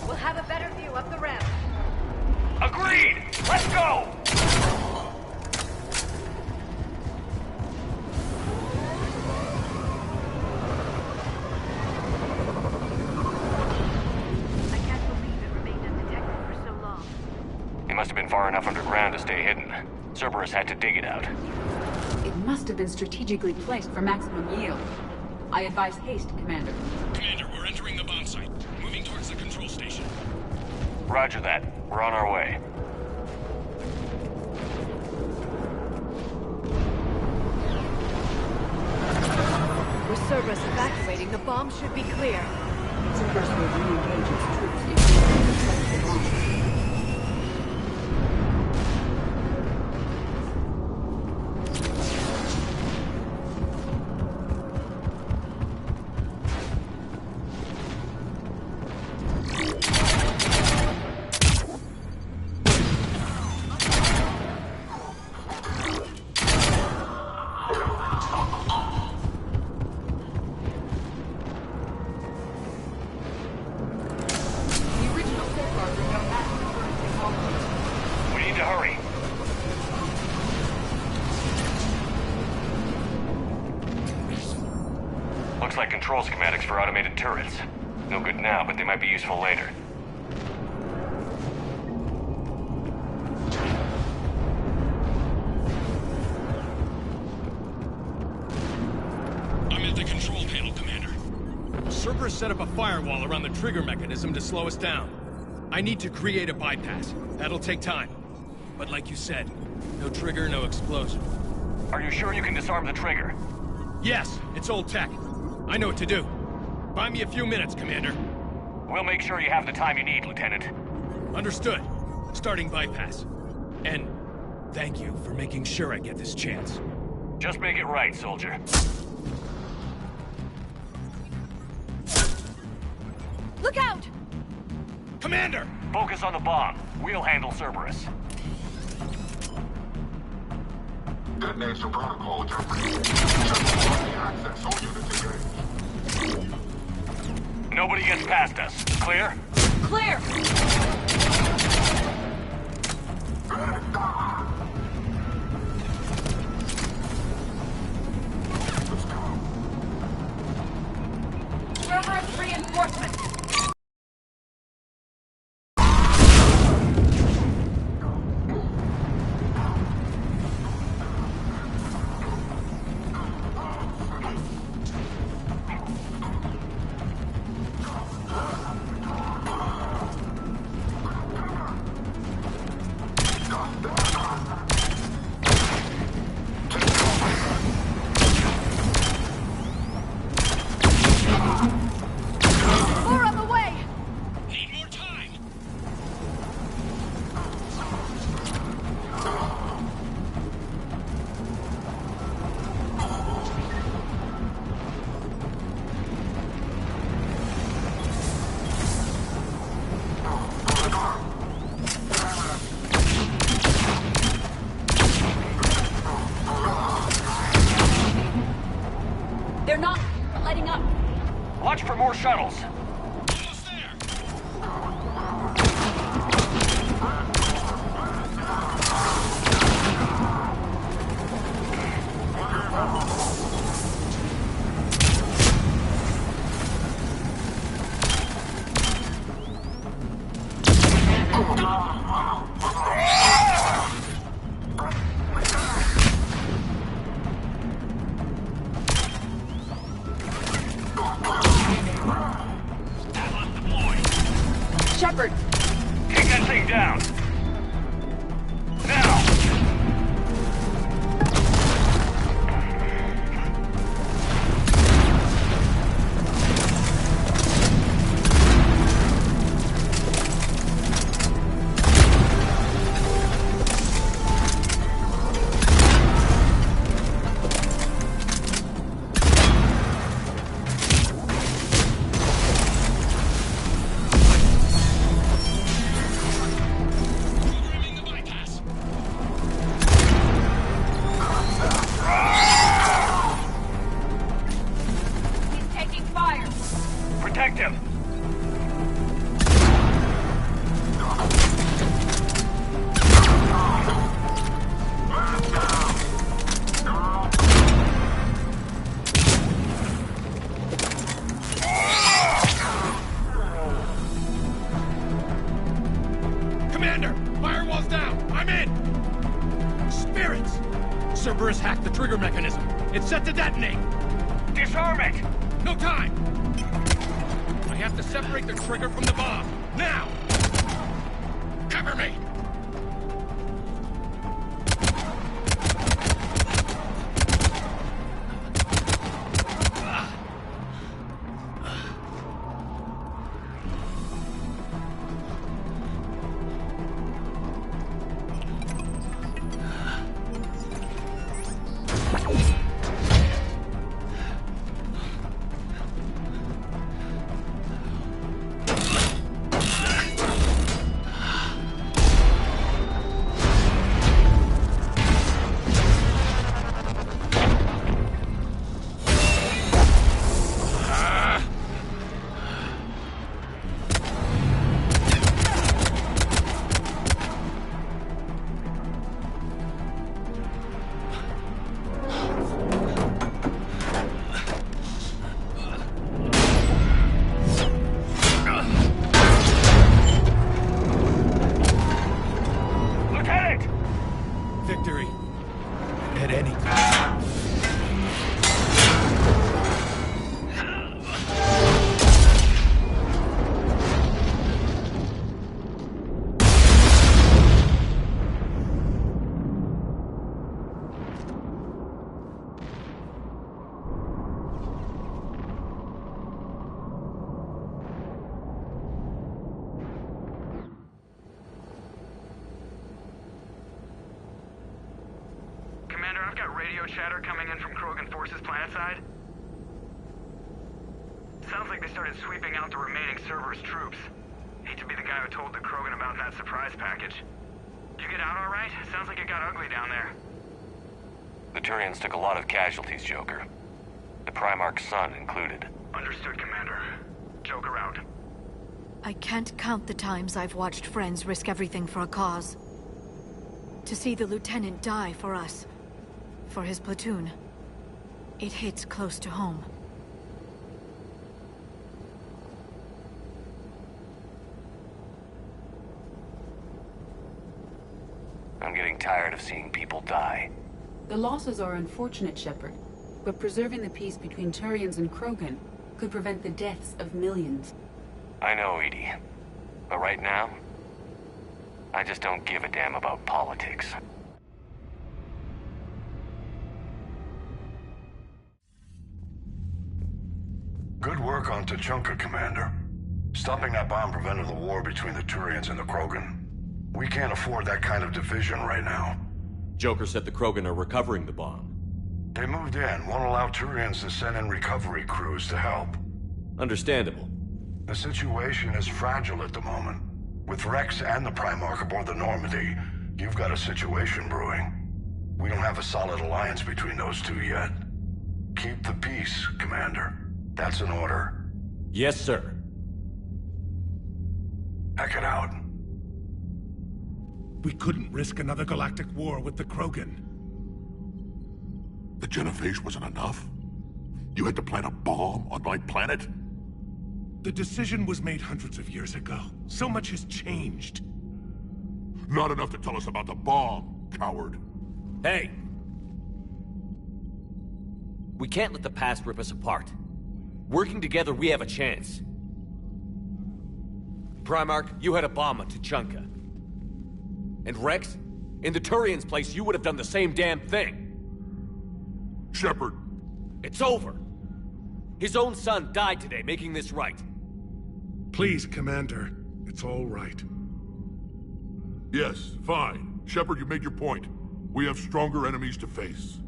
L: We'll have a better view up the ramp.
T: Agreed! Let's go! He must have been far enough underground to stay hidden. Cerberus had to dig it out.
L: It must have been strategically placed for maximum yield. I advise haste, Commander.
W: Commander, we're entering the bomb site. Moving towards the control station.
T: Roger that. We're on our way.
I: With Cerberus evacuating, the bomb should be clear.
L: Cerberus will re-engage its troops if we can protect the bomb.
T: We need to hurry. Looks like control schematics for automated turrets. No good now, but they might be useful later.
W: I'm at the control panel, Commander. Cerberus set up a firewall around the trigger mechanism to slow us down. I need to create a bypass. That'll take time. But like you said, no trigger, no explosion.
T: Are you sure you can disarm the trigger?
W: Yes, it's old tech. I know what to do. Buy me a few minutes, Commander.
T: We'll make sure you have the time you need, Lieutenant.
W: Understood. Starting bypass. And thank you for making sure I get this chance.
T: Just make it right, soldier.
I: Look out!
W: Commander!
T: Focus on the bomb. We'll handle Cerberus.
G: Detonation protocol, Jeffrey. Access all units engaged.
T: Nobody gets past us. Clear?
L: Clear! Cerberus reinforcement!
T: shuttles.
U: Shepard!
T: Take that thing down! Now! Protect him!
W: Commander! Firewall's down! I'm in! Spirits! Cerberus hacked the trigger mechanism. It's set to detonate!
T: Disarm it!
W: No time! I have to separate the trigger from the bomb. Now! Cover me! Victory. At any cost.
B: Commander, I've got radio chatter coming in from Krogan forces planetside. Sounds like they started sweeping out the remaining Cerberus troops. Hate to be the guy who told the Krogan about that surprise package. You get out all right? Sounds like it got ugly down there.
T: The Turians took a lot of casualties, Joker. The Primarch's son included.
B: Understood, Commander. Joker out.
I: I can't count the times I've watched friends risk everything for a cause. To see the Lieutenant die for us, for his platoon, it hits close to home.
T: I'm getting tired of seeing people die.
L: The losses are unfortunate, Shepard, but preserving the peace between Turians and Krogan could prevent the deaths of millions.
T: I know, Edie. But right now, I just don't give a damn about politics.
G: Good work on Tuchanka, Commander. Stopping that bomb prevented the war between the Turians and the Krogan. We can't afford that kind of division right now.
J: Joker said the Krogan are recovering the bomb.
G: They moved in, won't allow Turians to send in recovery crews to help.
J: Understandable.
G: The situation is fragile at the moment. With Rex and the Primarch aboard the Normandy, you've got a situation brewing. We don't have a solid alliance between those two yet. Keep the peace, Commander. That's an order.
J: Yes, sir.
G: Hack it out.
P: We couldn't risk another galactic war with the Krogan.
E: The Genophage wasn't enough? You had to plant a bomb on my planet?
P: The decision was made hundreds of years ago. So much has changed.
E: Not enough to tell us about the bomb, coward.
J: Hey! We can't let the past rip us apart. Working together, we have a chance. Primarch, you had a bomb on Tuchanka. And Rex, in the Turian's place, you would have done the same damn thing.
E: Shepard.
J: It's over. His own son died today, making this right.
P: Please, Commander. It's all right.
E: Yes, fine. Shepard, you made your point. We have stronger enemies to face.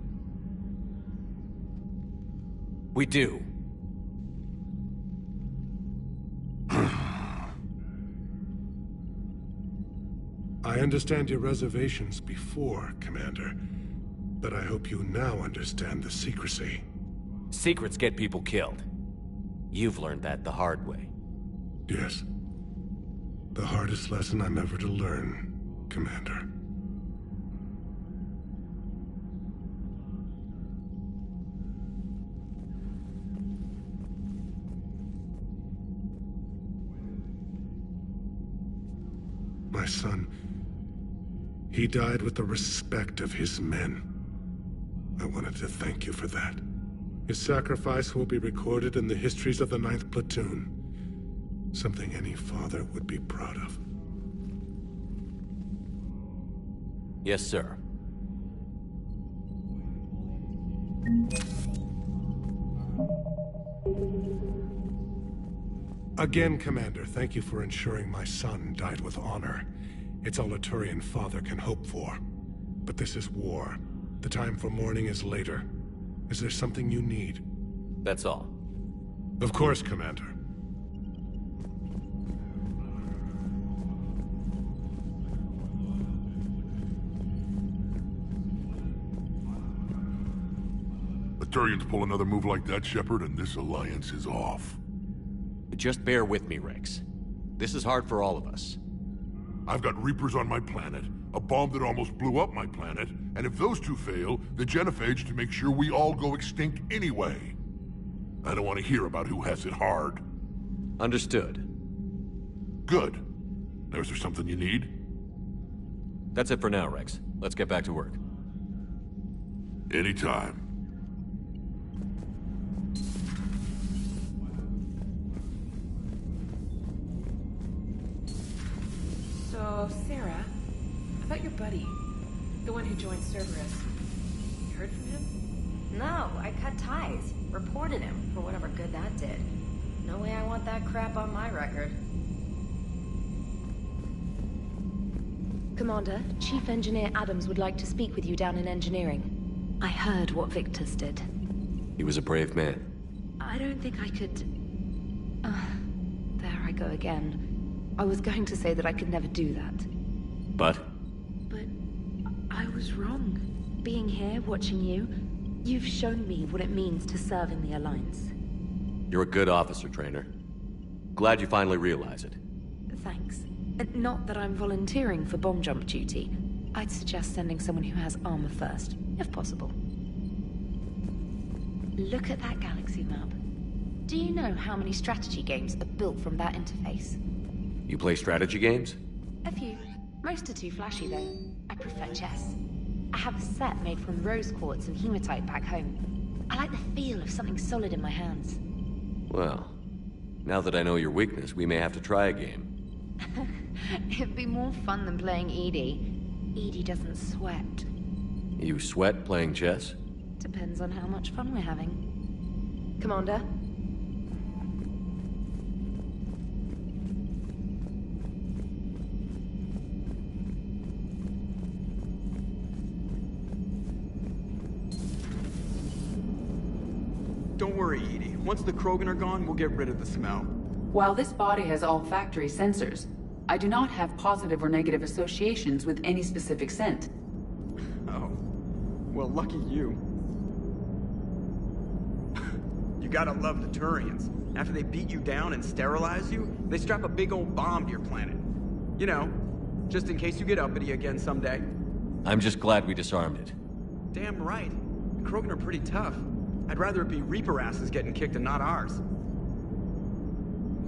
J: We do.
P: I understand your reservations before, Commander. But I hope you now understand the secrecy.
J: Secrets get people killed. You've learned that the hard way.
P: Yes. The hardest lesson I'm ever to learn, Commander. My son, he died with the respect of his men. I wanted to thank you for that. His sacrifice will be recorded in the histories of the 9th Platoon. Something any father would be proud of.
J: Yes, sir.
P: Again, Commander, thank you for ensuring my son died with honor. It's all a Turian father can hope for. But this is war. The time for mourning is later. Is there something you need?
J: That's all.
P: Of course, Commander.
E: The Turians pull another move like that, Shepard, and this alliance is off.
J: Just bear with me, Rex. This is hard for all of us.
E: I've got Reapers on my planet, a bomb that almost blew up my planet, and if those two fail, the Genophage to make sure we all go extinct anyway. I don't want to hear about who has it hard.
J: Understood.
E: Good. Now, is there something you need?
J: That's it for now, Rex. Let's get back to work.
E: Anytime.
U: So, Sarah, about your buddy, the one who joined Cerberus. You heard from him?
O: No, I cut ties. Reported him for whatever good that did. No way I want that crap on my record.
A: Commander, Chief Engineer Adams would like to speak with you down in engineering. I heard what Victor's did.
J: He was a brave man.
A: I don't think I could... there I go again. I was going to say that I could never do that.
J: But?
A: But I was wrong. Being here, watching you, you've shown me what it means to serve in the Alliance.
J: You're a good officer, Trainer. Glad you finally realize it.
A: Thanks. Not that I'm volunteering for bomb jump duty. I'd suggest sending someone who has armor first, if possible. Look at that galaxy map. Do you know how many strategy games are built from that interface?
J: You play strategy games?
A: A few. Most are too flashy, though. I prefer chess. I have a set made from rose quartz and hematite back home. I like the feel of something solid in my hands.
J: Well, now that I know your weakness, we may have to try a game.
A: It'd be more fun than playing Edie. Edie doesn't sweat.
J: You sweat playing chess?
A: Depends on how much fun we're having. Commander?
M: Don't worry, Edie. Once the Krogan are gone, we'll get rid of the smell.
L: While this body has all factory sensors, I do not have positive or negative associations with any specific scent.
M: Oh. Well, lucky you. You gotta love the Turians. After they beat you down and sterilize you, they strap a big old bomb to your planet. You know, just in case you get uppity again someday.
J: I'm just glad we disarmed it.
M: Damn right. The Krogan are pretty tough. I'd rather it be Reaper asses getting kicked and not ours.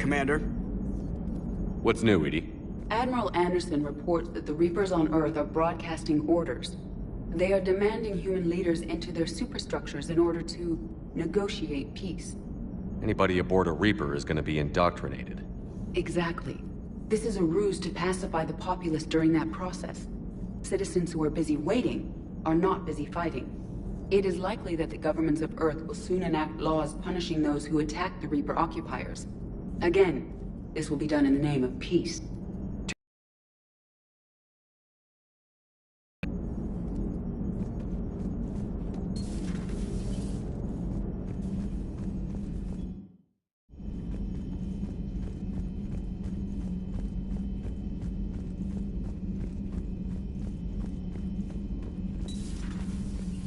M: Commander?
J: What's new, EDI?
L: Admiral Anderson reports that the Reapers on Earth are broadcasting orders. They are demanding human leaders into their superstructures in order to negotiate peace.
J: Anybody aboard a Reaper is going to be indoctrinated.
L: Exactly. This is a ruse to pacify the populace during that process. Citizens who are busy waiting are not busy fighting. It is likely that the governments of Earth will soon enact laws punishing those who attack the Reaper occupiers. Again, this will be done in the name of peace.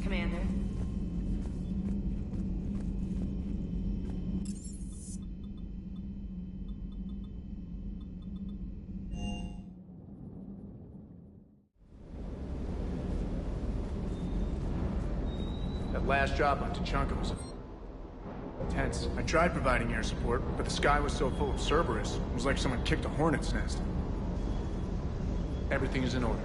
U: Commander.
C: That last job on Tuchanka was intense. I tried providing air support, but the sky was so full of Cerberus, it was like someone kicked a hornet's nest. Everything is in order.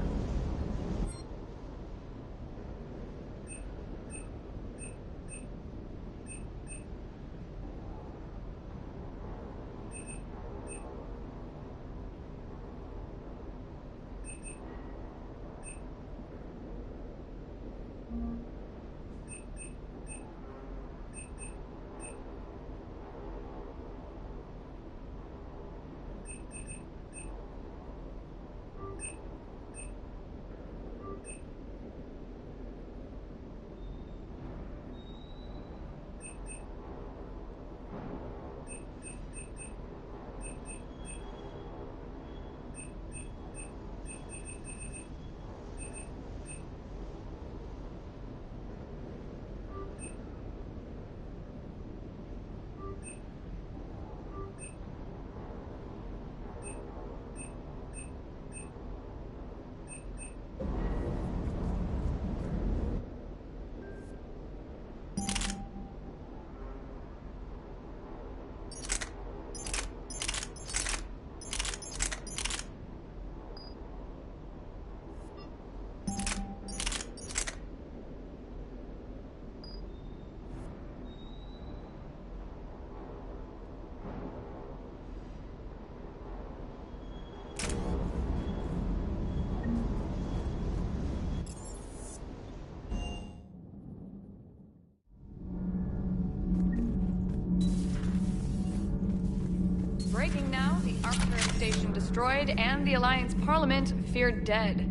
F: Breaking now, the Arcturus station destroyed and the Alliance Parliament feared dead.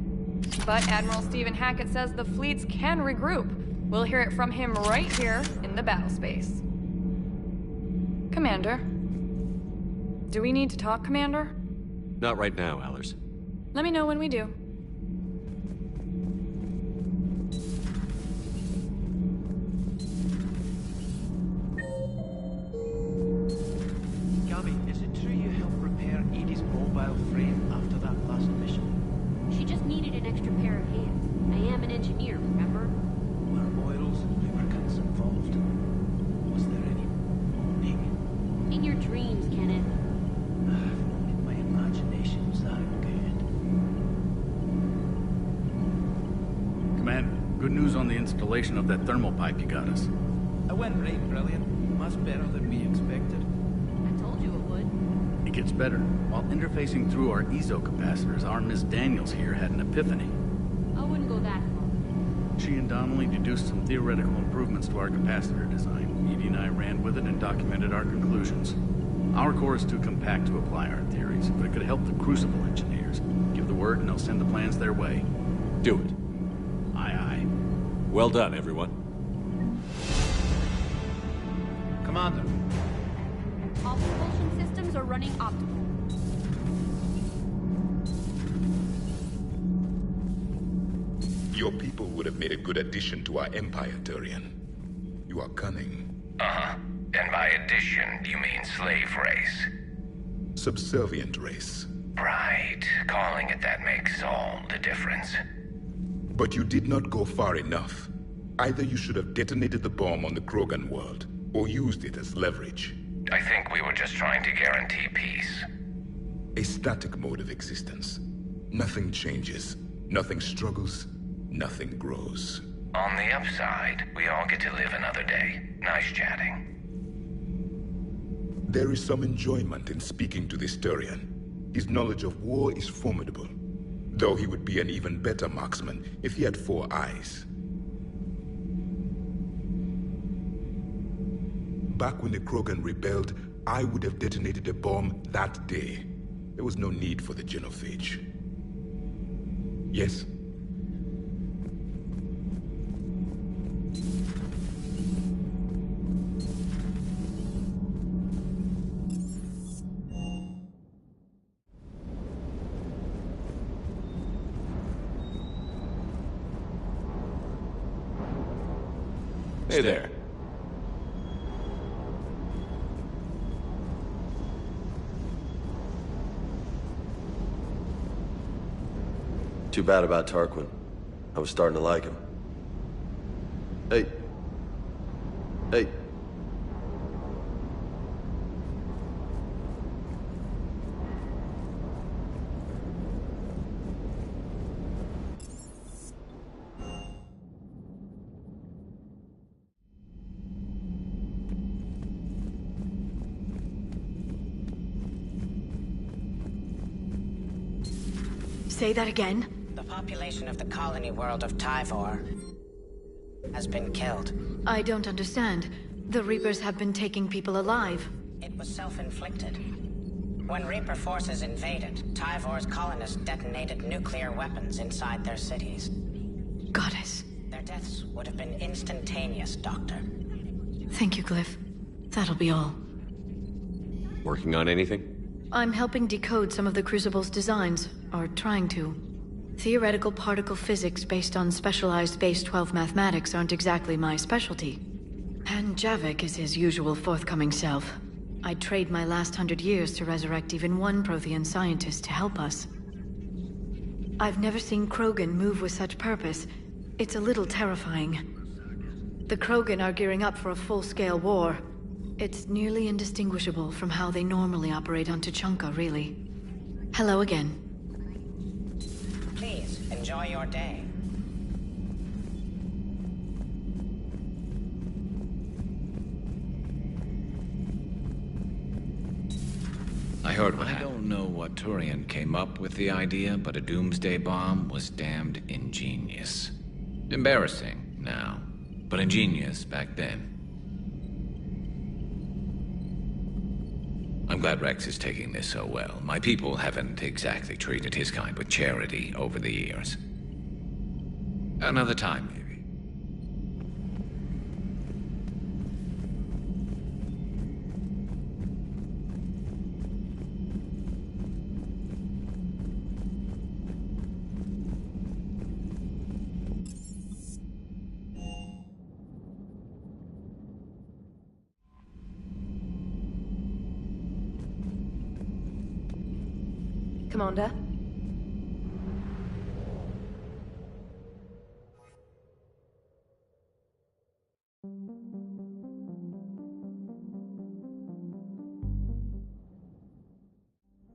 F: But Admiral Stephen Hackett says the fleets can regroup. We'll hear it from him right here in the battle space. Commander? Do we need to talk, Commander?
J: Not right now, Allers.
F: Let me know when we do.
Q: Gabby, is it true you helped repair Edie's mobile frame after that last mission?
O: She just needed an extra pair of hands. I am an engineer, remember?
Q: Were oils and lubricants involved? Was there any big?
O: In your dreams, Kenneth.
Q: My imagination was that good.
H: Commander, good news on the installation of that thermal pipe you got us.
Q: It went right brilliant. Much better than we expected.
O: I told you it would.
H: It gets better. While interfacing through our ESO capacitors, our Miss Daniels here had an epiphany.
O: I wouldn't go that far.
H: She and Donnelly deduced some theoretical improvements to our capacitor design. Edie and I ran with it and documented our conclusions. Our core is too compact to apply our theories, but it could help the Crucible engineers. Give the word and they'll send the plans their way.
J: Do it.
H: Aye, aye.
J: Well done, everyone.
Q: Commander.
O: All propulsion systems are running optimal.
S: Your people would have made a good addition to our empire, Turian. You are cunning.
R: Uh-huh. And by addition, you mean slave race?
S: Subservient race.
R: Right. Calling it that makes all the difference.
S: But you did not go far enough. Either you should have detonated the bomb on the Krogan world, or used it as leverage.
R: I think we were just trying to guarantee peace.
S: A static mode of existence. Nothing changes, nothing struggles, nothing grows.
R: On the upside, we all get to live another day. Nice chatting.
S: There is some enjoyment in speaking to this Turian. His knowledge of war is formidable, though he would be an even better marksman if he had 4 eyes. Back when the Krogan rebelled, I would have detonated a bomb that day. There was no need for the genophage. Yes?
J: Hey there.
D: Too bad about Tarquin. I was starting to like him. Hey. Hey.
I: Say that again?
K: The population of the colony world of Tyvor has been killed.
I: I don't understand. The Reapers have been taking people alive.
K: It was self-inflicted. When Reaper forces invaded, Tyvor's colonists detonated nuclear weapons inside their cities.
I: Goddess.
K: Their deaths would have been instantaneous, Doctor.
I: Thank you, Glyph. That'll be all.
J: Working on anything?
I: I'm helping decode some of the Crucible's designs, or trying to. Theoretical particle physics based on specialized base 12 mathematics aren't exactly my specialty. And Javik is his usual forthcoming self. I'd trade my last 100 years to resurrect even one Prothean scientist to help us. I've never seen Krogan move with such purpose. It's a little terrifying. The Krogan are gearing up for a full-scale war. It's nearly indistinguishable from how they normally operate on Tuchanka, really. Hello again.
K: Please, enjoy your day.
N: I heard what I don't know what Turian came up with the idea, but a doomsday bomb was damned ingenious. Embarrassing now, but ingenious back then. I'm glad Rex is taking this so well. My people haven't exactly treated his kind with charity over the years. Another time, maybe.
U: Commander?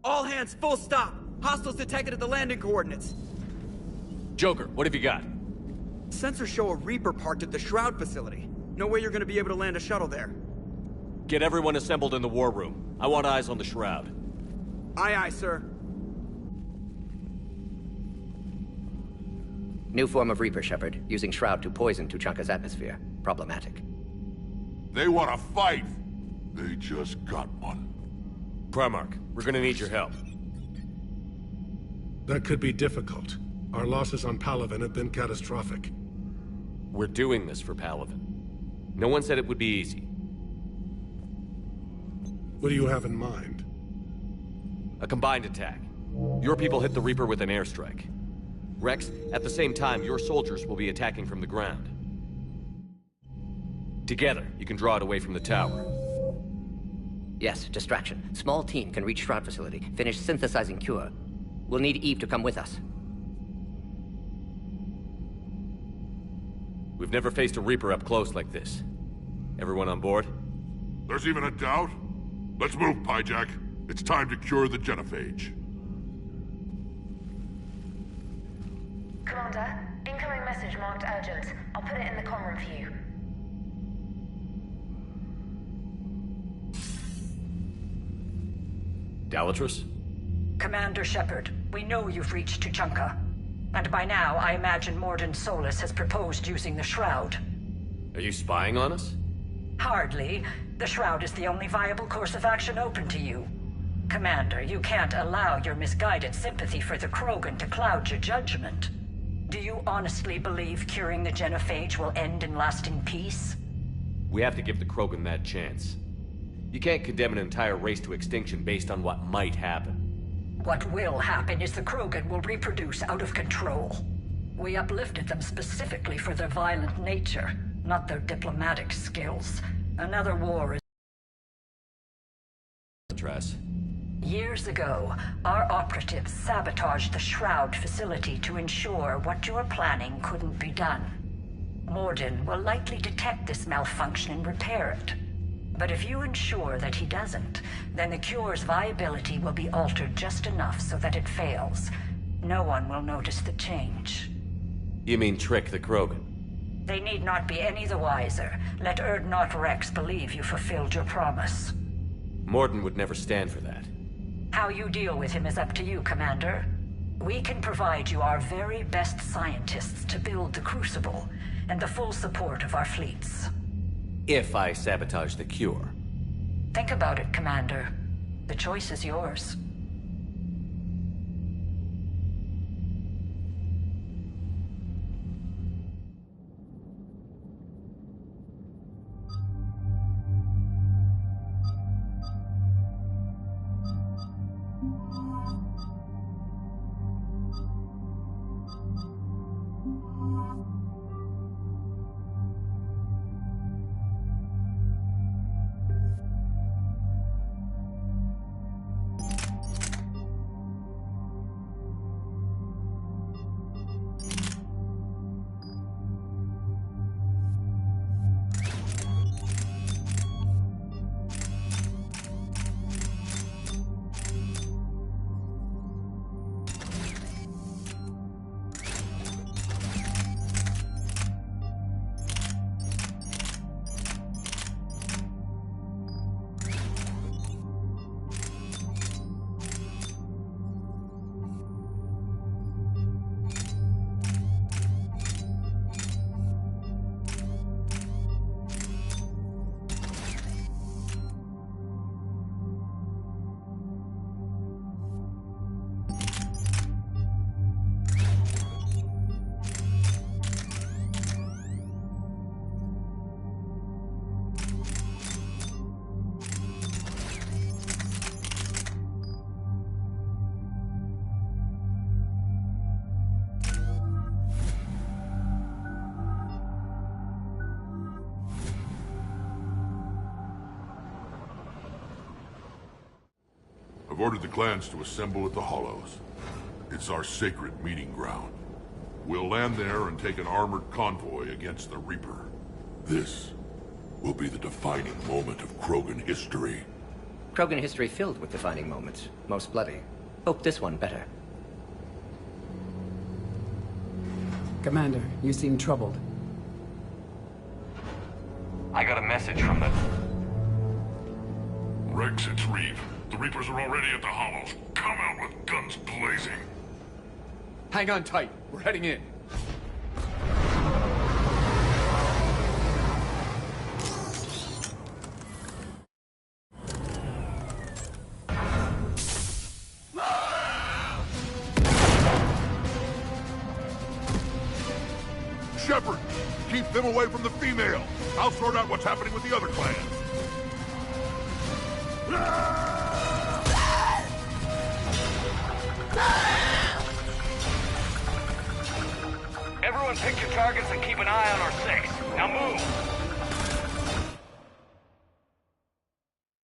M: All hands, full stop! Hostiles detected at the landing coordinates.
J: Joker, what have you got?
M: Sensors show a Reaper parked at the Shroud facility. No way you're gonna be able to land a shuttle there.
J: Get everyone assembled in the war room. I want eyes on the Shroud.
M: Aye, aye, sir.
V: New form of Reaper, Shepard. Using Shroud to poison Tuchanka's atmosphere. Problematic.
E: They want to fight. They just got one.
J: Primarch, we're gonna need your help.
P: That could be difficult. Our losses on Palaven have been catastrophic.
J: We're doing this for Palaven. No one said it would be easy.
P: What do you have in mind?
J: A combined attack. Your people hit the Reaper with an airstrike. Rex, at the same time, your soldiers will be attacking from the ground. Together, you can draw it away from the tower.
V: Yes, distraction. Small team can reach Shroud facility, finish synthesizing cure. We'll need Eve to come with us.
J: We've never faced a Reaper up close like this. Everyone on board?
E: There's even a doubt? Let's move, Pyjak. It's time to cure the genophage.
A: Commander, incoming message marked urgent. I'll put it in the comm room for you.
J: Dalatrus?
B: Commander Shepard, we know you've reached Tuchanka. And by now, I imagine Mordin Solus has proposed using the Shroud.
J: Are you spying on us?
B: Hardly. The Shroud is the only viable course of action open to you. Commander, you can't allow your misguided sympathy for the Krogan to cloud your judgment. Do you honestly believe curing the genophage will end in lasting peace?
J: We have to give the Krogan that chance. You can't condemn an entire race to extinction based on what might happen.
B: What will happen is the Krogan will reproduce out of control. We uplifted them specifically for their violent nature, not their diplomatic skills. Another war is...
J: Tress.
B: Years ago, our operatives sabotaged the Shroud facility to ensure what you were planning couldn't be done. Mordin will likely detect this malfunction and repair it. But if you ensure that he doesn't, then the cure's viability will be altered just enough so that it fails. No one will notice the change.
J: You mean trick the Krogan?
B: They need not be any the wiser. Let Urdnot Rex believe you fulfilled your promise.
J: Mordin would never stand for that.
B: How you deal with him is up to you, Commander. We can provide you our very best scientists to build the Crucible, and the full support of our fleets.
J: If I sabotage the cure.
B: Think about it, Commander. The choice is yours.
E: I've ordered the clans to assemble at the Hollows. It's our sacred meeting ground. We'll land there and take an armored convoy against the Reaper. This will be the defining moment of Krogan history.
V: Krogan history filled with defining moments. Most bloody. Hope this one better.
L: Commander, you seem troubled.
R: I got a message from the...
E: Rex, it's Reeve. The Reapers are already at the Hollows. Come out with guns blazing.
C: Hang on tight. We're heading in.
E: Shepard, keep them away from the female. I'll sort out what's happening with the other clans.
R: Everyone pick your targets and keep an eye on our 6. Now move!